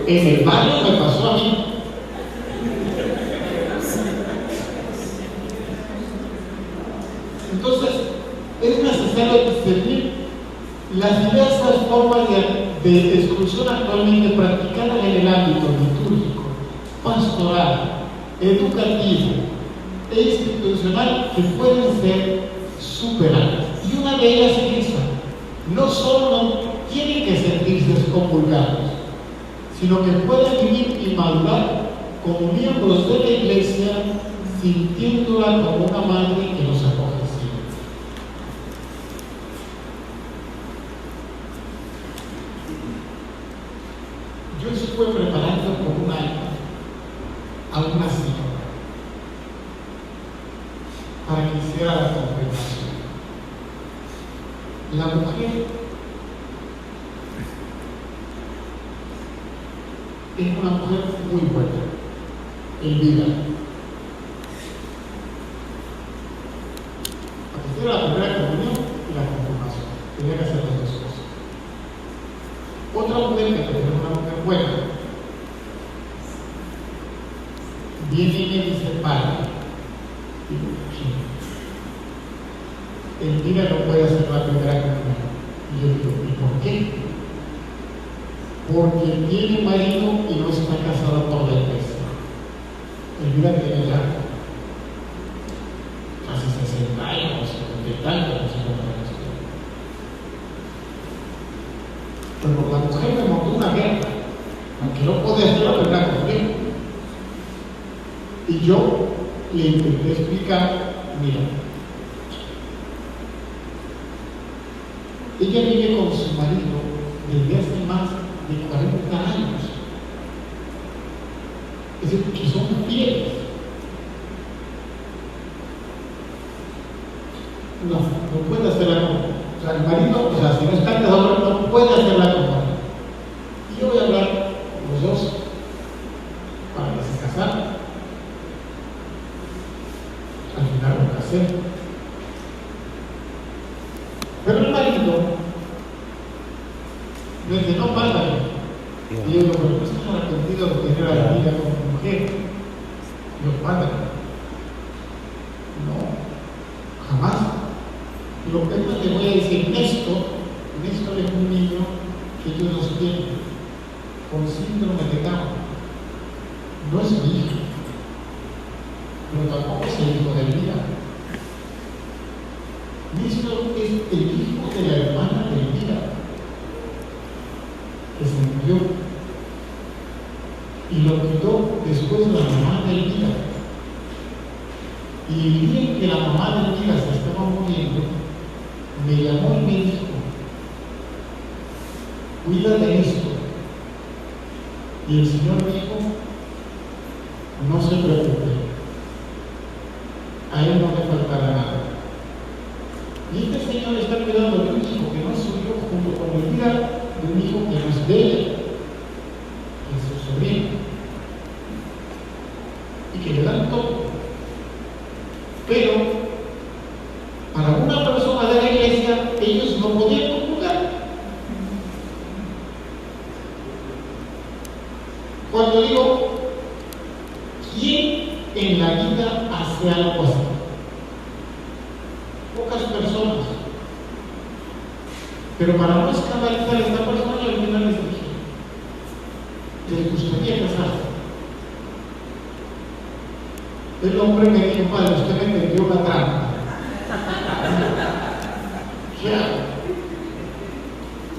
en el barrio me pasó a mí. Entonces, es necesario discernir las diversas formas de exclusión actualmente practicadas en el ámbito litúrgico, pastoral, educativo e institucional que pueden ser superadas. Y una de ellas es esa: no solo tienen que sentirse excomulgados, sino que pueden vivir y madurar como miembros de la Iglesia, sintiéndola como una madre que los acoge siempre. Yo estuve preparando por un año a una señora para que hiciera la confirmación. La mujer es una mujer muy buena en vida. Hiciera la primera comunión y la confirmación. Tenía que hacer las dos cosas. Otra mujer que también es una mujer buena viene y me dice, padre, digo, Elvira no puede hacer la primera comunión. Y yo digo, ¿y por qué? Porque tiene marido y no está casada por la iglesia. Elvira tiene ya casi 60 años, 50 y tantos, no sé cómo es esto. Pero la mujer me montó una guerra, aunque no podía hacer la primera comunión. Y yo le intenté explicar, mira, ella vive con su marido desde hace más de 40 años. Es decir, que son fieles. No puede hacer la comunión. O sea, el marido, si no está casado, no puede hacer la comunión. Y yo voy a hablar con los dos para que se casaran. Al final lo casé. Pero el marido me dice, no, padre. Y yo digo, pero no estás arrepentido de tener a la vida con tu mujer. Y yo, padre, no, jamás. Lo que no te voy a decir, Néstor es un niño que ellos los tienen con síndrome de Down. No es mi hijo, pero tampoco es el hijo de Elvira. Néstor es el hijo de la hermana de Elvira, que se murió y lo cuidó después la mamá de Elvira. Y el día en que la mamá de Elvira se estaba muriendo, me llamó y me dijo, cuida de esto. Y el Señor dijo, no se preocupe, a él no le faltará nada. Y este Señor está cuidando de un hijo que no es suyo, junto con Elvira, de un hijo que no es de ella, que es su sobrino, y que le dan todo. Pero para una persona de la iglesia, ellos no podían comulgar. Cuando digo, ¿quién en la vida hace algo así? Pocas personas. Pero para no escandalizar a esta persona, al final les dije, ¿les gustaría casarse? El hombre me dijo, padre, usted me metió una trampa. ¿Qué hago?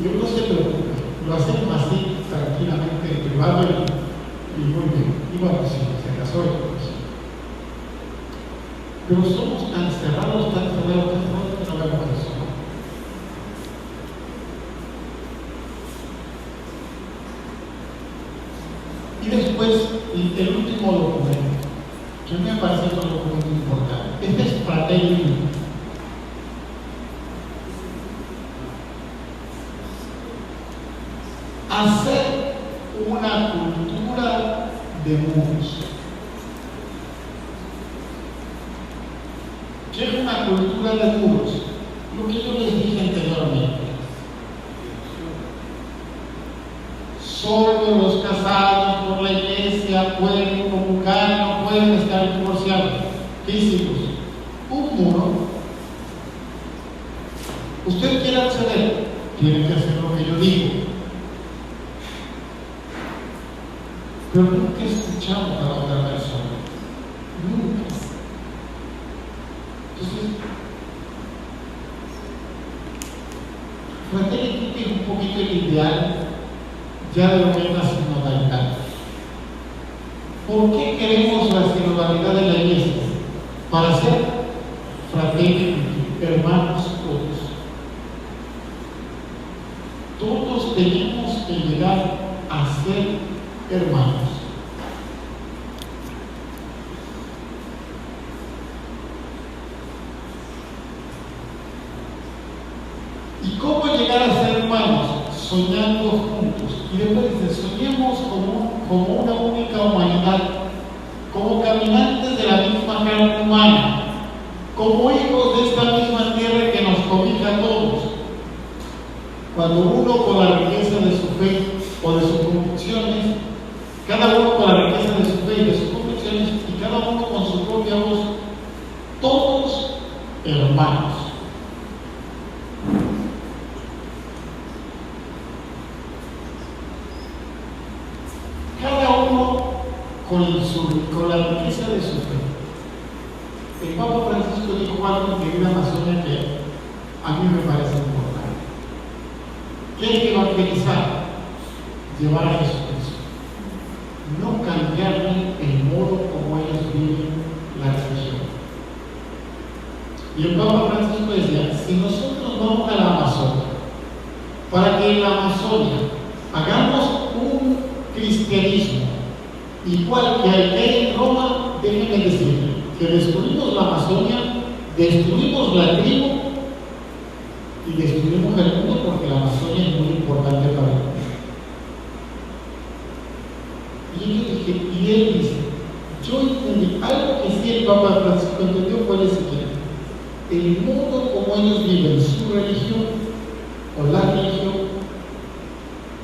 Yo no se preocupe, lo hacemos así tranquilamente en privado y muy bien. Y bueno, sí, se casó y pues. Pero somos tan cerrados que no vemos eso, ¿no? Y después, el último documento, que me parece un documento importante. Este es Fratelli. Hacer una cultura de muros. ¿Qué es una cultura de muros? Lo que yo les dije anteriormente. Solo los casados por la iglesia pueden convocar, no pueden estar divorciados. ¿Qué hicimos? Un muro. Usted quiere acceder, tiene que hacer lo que yo digo. Pero nunca escuchamos a la otra persona. Nunca. Entonces, Fratelli es un poquito el ideal ya de lo que es la sinodalidad. ¿Por qué queremos la sinodalidad de la iglesia? Para ser Fratelli, hermanos todos. Todos tenemos que llegar a ser hermanos. ¿Y cómo llegar a ser hermanos? Soñando juntos. Y después dice, soñemos como una única humanidad, como caminantes de la misma carne humana, como hijos de esta misma tierra que nos cobija a todos. Cuando uno con la riqueza de su fe o de sus convicciones, cada uno con la riqueza de su fe y de sus convicciones, y cada uno con su propia voz, todos hermanos. Cada uno con la riqueza de su fe. El Papa Francisco dijo algo en Querida Amazonia que a mí me parece importante. ¿Qué hay que evangelizar? Llevar a Jesucristo. No cambiarle el modo como ellos viven la religión. Y el Papa Francisco decía, si nosotros vamos a la Amazonia, para que en la Amazonia hagamos un cristianismo igual que hay en Roma, déjenme decirle que destruimos la Amazonia, destruimos la tribu y destruimos el mundo, porque la Amazonia es muy importante para el mundo. Y él dice, yo entendí algo que sí el Papa Francisco entendió, fue el siguiente: el modo como ellos viven su religión o la religión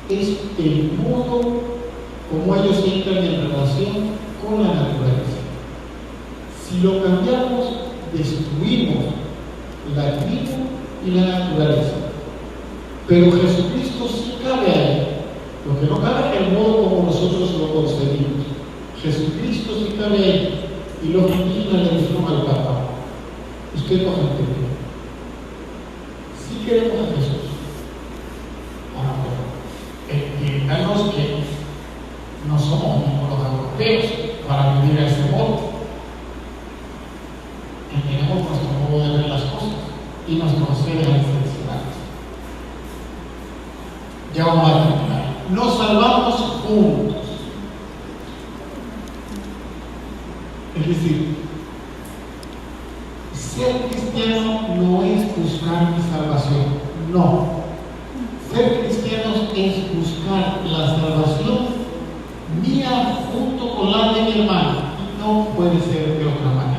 es el modo como ellos entran en relación con la naturaleza. Si lo cambiamos, destruimos la tribu y la naturaleza. Pero Jesucristo sí cabe ahí. Lo que no cabe es el modo como nosotros lo concebimos. Jesucristo sí cabe ahí. Y los indígenas le dijeron al Papa, usted no entendió. Sí queremos a Jesús. Entiéndanos que no somos mismos los europeos para vivir a ese modo. Tenemos nuestro modo de ver las cosas y nos concede las necesidades. Ya vamos a terminar. Nos salvamos juntos. Es decir, ser cristiano no es buscar mi salvación. No. Ser cristianos es buscar la salvación mía junto con la de mi hermano. No puede ser de otra manera.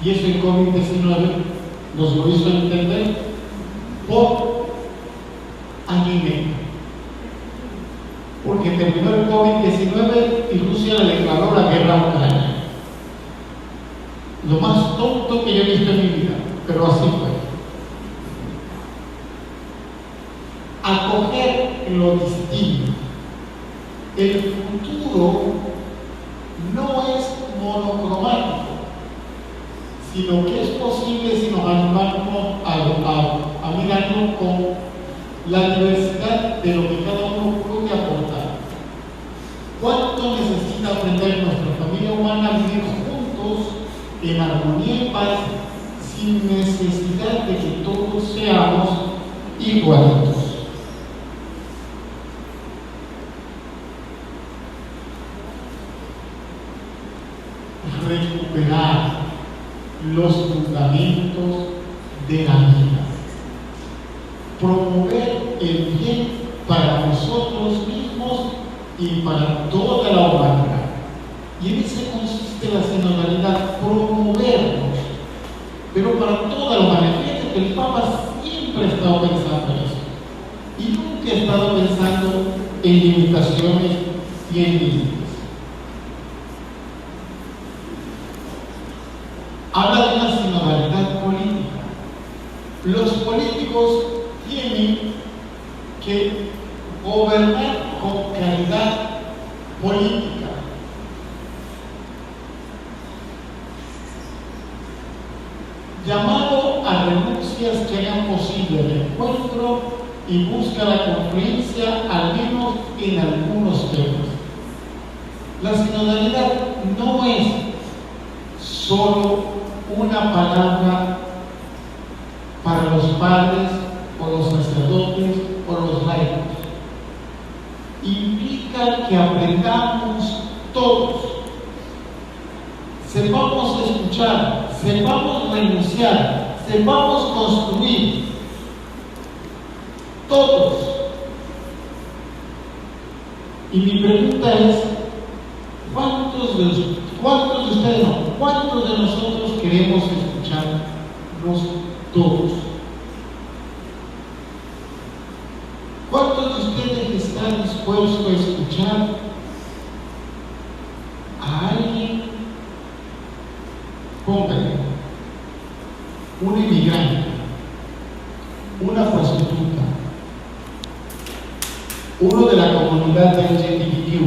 Y eso el COVID-19 nos lo hizo entender por año y medio. Porque terminó el COVID-19 y Rusia le declaró la guerra a Ucrania. Lo más tonto que yo he visto en mi vida, pero así fue. Acoger lo distinto. El futuro no es monocromático, sino que es posible si nos animamos a mirarlo con la diversidad de lo que cada uno puede aportar. ¿Cuánto necesita aprender nuestra familia humana a vivir juntos en armonía y paz, sin necesidad de que todos seamos igualitos? Recuperar los fundamentos de la vida, promover el bien para nosotros mismos y para toda la humanidad. Y en eso consiste la sinodalidad, promovernos, pero para toda la humanidad. Fíjate que el Papa siempre ha estado pensando en eso, y nunca ha estado pensando en limitaciones y en límites. Habla de una sinodalidad política. Los políticos tienen que gobernar con calidad política. Llamado a renuncias que hagan posible el encuentro y busca la confluencia, al menos en algunos temas. La sinodalidad no es solo una palabra para los padres o los sacerdotes o los laicos. Implica que aprendamos todos, sepamos escuchar, sepamos renunciar, sepamos construir, todos. Y mi pregunta es, ¿cuántos de ustedes no? ¿Cuántos de nosotros queremos escucharnos todos? ¿Cuántos de ustedes están dispuestos a escuchar a alguien, póngale, un inmigrante, una prostituta, uno de la comunidad LGBTQ,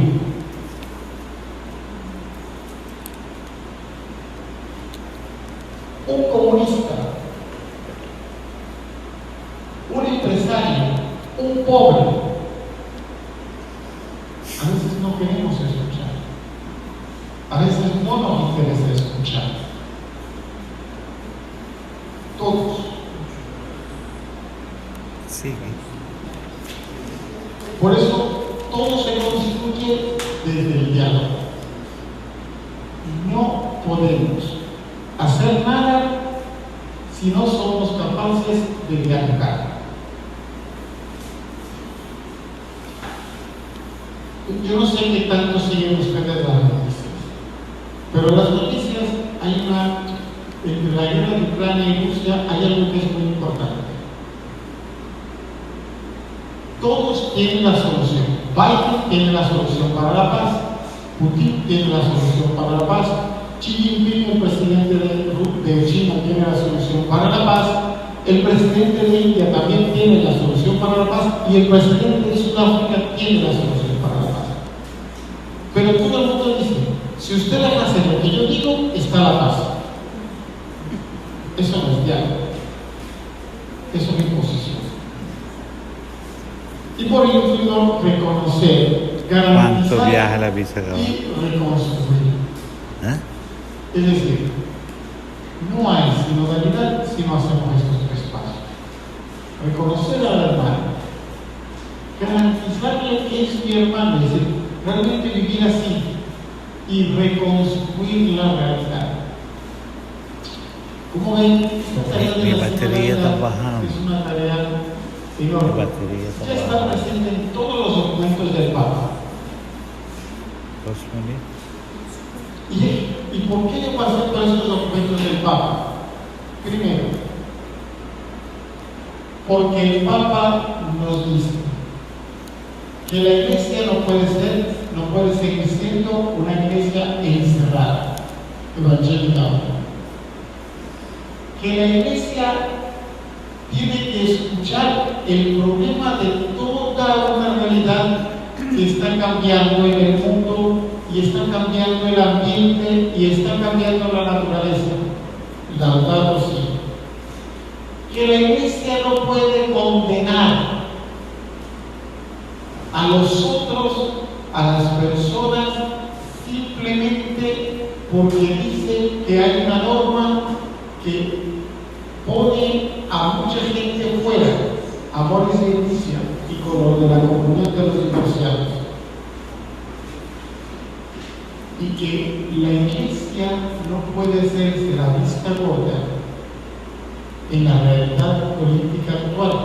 un comunista, un empresario, un pobre? A veces no queremos escuchar, a veces no nos interesa escuchar. Todos. Sí. Por eso todo se construye desde el diálogo. No podemos hacer nada si no somos capaces de dialogar. Yo no sé qué tanto siguen ustedes las noticias, pero las noticias entre la guerra de Ucrania y Rusia hay algo que es muy importante. Todos tienen la solución. Biden tiene la solución para la paz, Putin tiene la solución para la paz, Xi Jinping, el presidente de China, tiene la solución para la paz, el presidente de India también tiene la solución para la paz, y el presidente de Sudáfrica tiene la solución para la paz. Pero todo el mundo dice, si ustedes hacen lo que yo digo, está la paz. Eso no es diálogo, eso es imposición. Y por último, reconocer, ¿Cuánto viaja garantizar la visa? y reconstruir. Es decir, no hay sinodalidad si no hacemos estos tres pasos. Reconocer al hermano, garantizarle que es mi hermano, es decir, realmente vivir así y reconstruir la realidad. Como ven, esta tarea de Mi la batería está sinodalidad bajando. es una tarea Mi enorme. batería está Ya está bajando. presente en todos los documentos del Papa. 2 minutos. ¿Y por qué yo pasé por esos documentos del Papa? Primero, porque el Papa nos dice que la iglesia no puede seguir siendo una iglesia encerrada, evangélica. Que la iglesia tiene que escuchar el problema de toda una realidad que está cambiando en el mundo, y está cambiando el ambiente, y está cambiando la naturaleza. Laudato si. Que la iglesia no puede condenar a los otros, a las personas, simplemente porque dice que hay una norma que pone a mucha gente fuera, amores de iglesia y con lo de la comunión de los divorciados. Y que la iglesia no puede hacerse la vista gorda en la realidad política actual.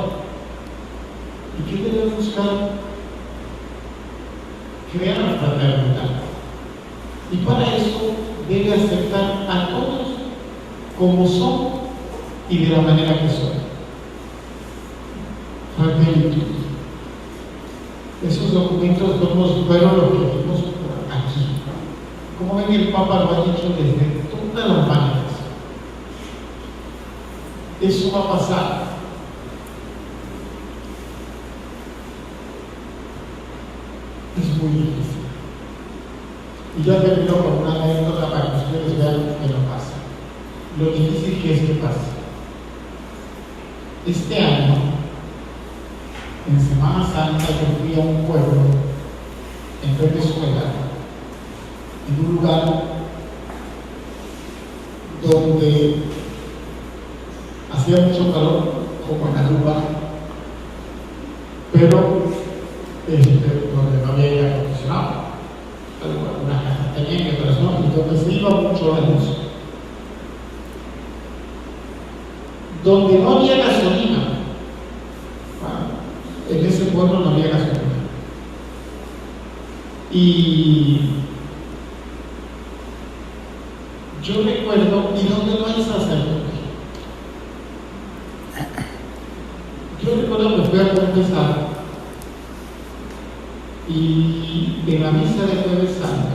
¿Y qué debe buscar? Crear una fraternidad. Y para eso debe aceptar a todos como son y de la manera que son. Fraternidad. Esos documentos fueron lo que vimos aquí. Como ven, el Papa lo ha dicho desde todas las maneras. Eso va a pasar. Es muy difícil. Y ya termino con una anécdota para que ustedes vean que no pasa. Lo difícil que es que pase. Este año, en Semana Santa, yo fui a un pueblo en Venezuela, en un lugar donde hacía mucho calor, como en Aruba, pero donde no había aire acondicionado. Una casa tenía que otras no, y donde se iba mucho la luz. Donde no había gasolina. En ese pueblo no había gasolina. Y yo recuerdo, y donde no hay sacerdote. Yo recuerdo que fui a confesar y en la misa de Jueves Santo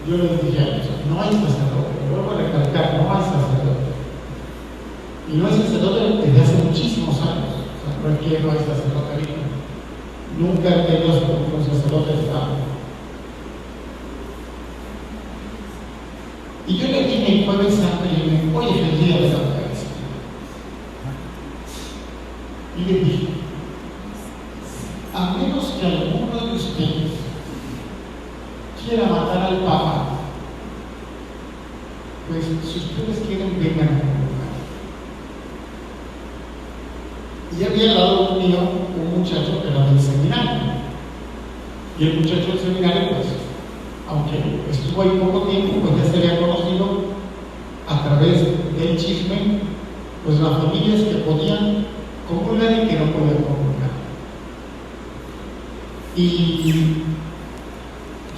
yo les dije a ellos, no hay sacerdote, lo vuelvo a recalcar, no hay sacerdote. Y no hay sacerdote desde hace muchísimos años. O sea, no es que no hay sacerdote ahorita. Nunca he tenido un sacerdote estable. Y yo le dije en Jueves Santo, y me hoy es el día de la Eucaristía. Y le dije, a menos que alguno de ustedes quiera matar al Papa, pues si ustedes quieren, vengan a convocar. Y había al lado mío un muchacho que era del seminario. Y el muchacho del seminario, pues, aunque estuvo ahí poco tiempo, pues ya se había conocido a través del chisme, pues las familias que podían comulgar y que no podían comulgar. Y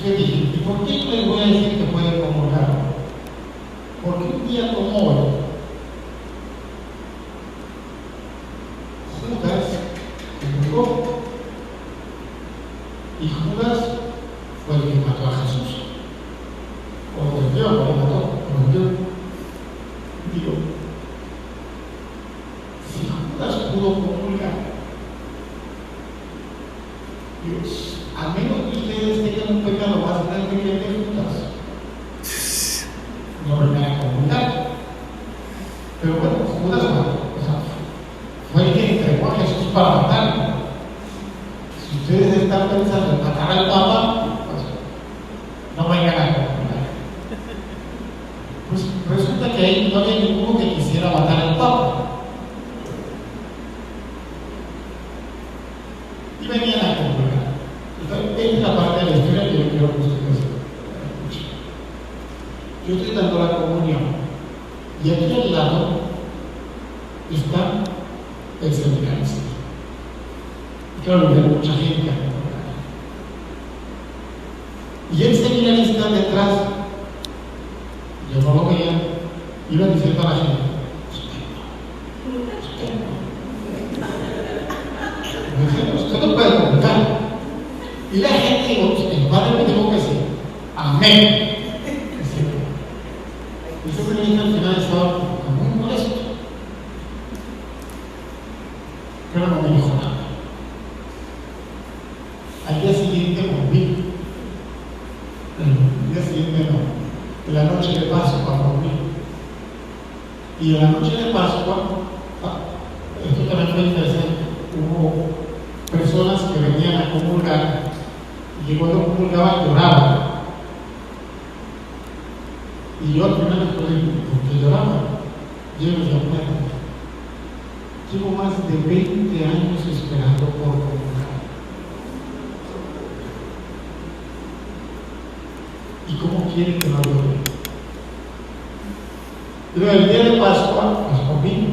yo dije, ¿y por qué les voy a decir que pueden comulgar? Porque un día como hoy, Judas comulgó. Y Judas fue el que mató a Jesús. O lo vendió, o lo mató, lo vendió. Digo, si Judas pudo comulgar, Dios, a menos que ustedes tengan un pecado más grande que el de Judas, no vengan a comulgar. Pero bueno, Judas fue el que entregó a Jesús para matarlo. Si ustedes están pensando en matar al Papa, pues no vengan a comulgar. Pues resulta que ahí no había ninguno que quisiera matar al Papa. Y venían a comulgar. Entonces, esta es la parte de la historia que yo quiero que ustedes escuchen. Yo estoy dando la comunión. Y aquí al lado está el seminarista. Claro, hay mucha gente a comulgar. Y el seminarista detrás, yo no lo veía, iba diciendo a la gente, usted no puede comulgar. Y la gente dijo, el padre me dijo que sí. Amén. Y ese seminarista al final estaba muy molesto. Pero no me dijo nada. Al día siguiente volví. El día siguiente no. En la noche de Pascua volví. Y en la noche de Pascua, esto también fue interesante, hubo personas personas que venían a comulgar y cuando comulgaban lloraban. Y yo al final les pregunté, ¿por qué lloraban? Y ellos decían, bueno, llevo más de 20 años esperando por comulgar. ¿Y cómo quieren que no llore? Pero el día de Pascua nos convino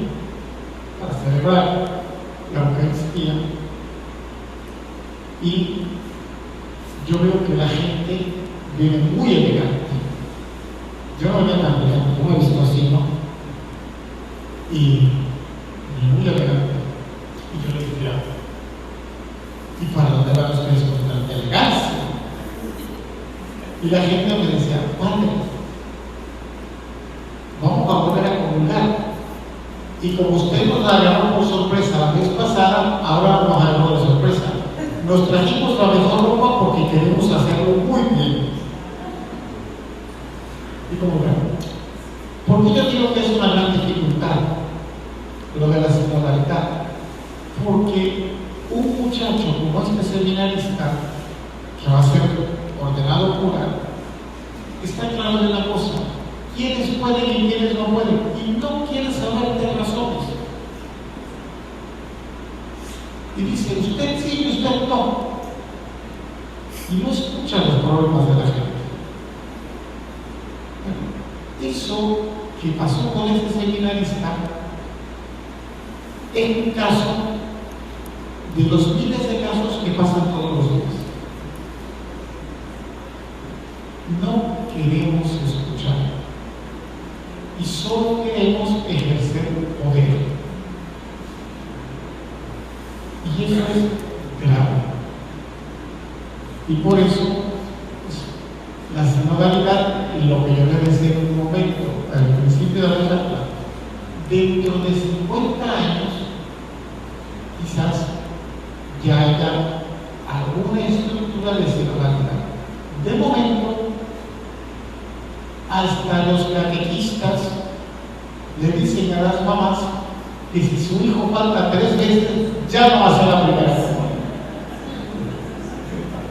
para celebrar la Eucaristía y yo veo que la gente viene muy elegante. Yo no venía tan elegante, yo me he visto así, ¿no? Y muy elegante. Y yo le decía, ¿y para dónde van ustedes con tanta elegancia? Y la gente me decía, padre, vamos a volver a comulgar. Y como usted nos agarró por sorpresa la vez pasada, ahora nos agarró de sorpresa. Nos trajimos la mejor ropa porque queremos hacerlo muy bien. Y como ven, porque yo digo que es una gran dificultad lo de la sinodalidad, porque un muchacho como este seminarista que va a ser ordenado cura, está claro de una cosa: quiénes pueden y quiénes no pueden, y no quiere saber de razones. Y dice, usted sí y usted no. Y no escucha los problemas de la gente. Eso que pasó con este seminarista es un caso de los miles de casos que pasan todos los días. No queremos escuchar y solo queremos ejercer poder. Y eso es grave. Y por eso, pues, la sinodalidad, y lo que yo le decía en un momento, al principio de la charla, dentro de 50 años, quizás ya haya alguna estructura de sinodalidad. De momento, hasta los catequistas le dicen a las mamás que si su hijo falta 3 veces, ya no va a ser la primera vez.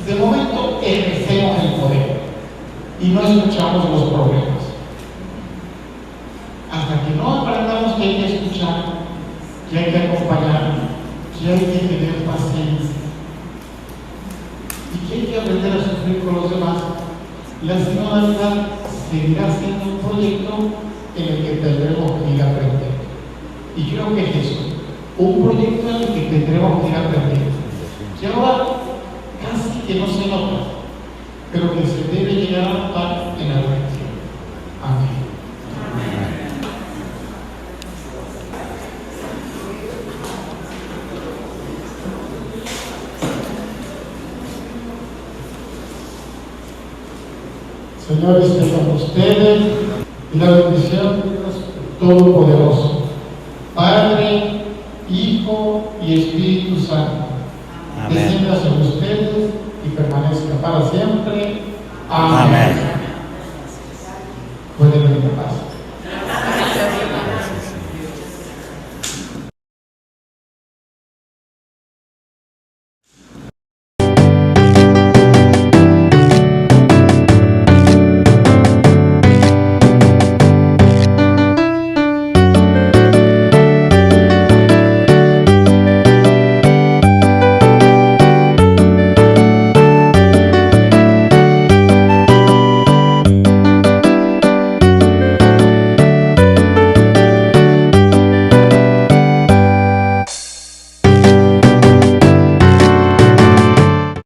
De momento ejercemos el poder y no escuchamos los problemas. Hasta que no aprendamos que hay que escuchar, que hay que acompañar, que hay que tener paciencia y que hay que aprender a sufrir con los demás, la sinodalidad seguirá siendo un proyecto en el que tendremos que ir aprendiendo. Y creo que es eso, un proyecto en el que tendremos que ir aprendiendo. Y ahora casi que no se nota, pero que se debe llegar a notar en la reflexión. Amén. Señor, esté con ustedes y la bendición de Dios Todopoderoso, Padre, Hijo y Espíritu Santo, descienda sobre ustedes y permanezca para siempre. Amén. Amén.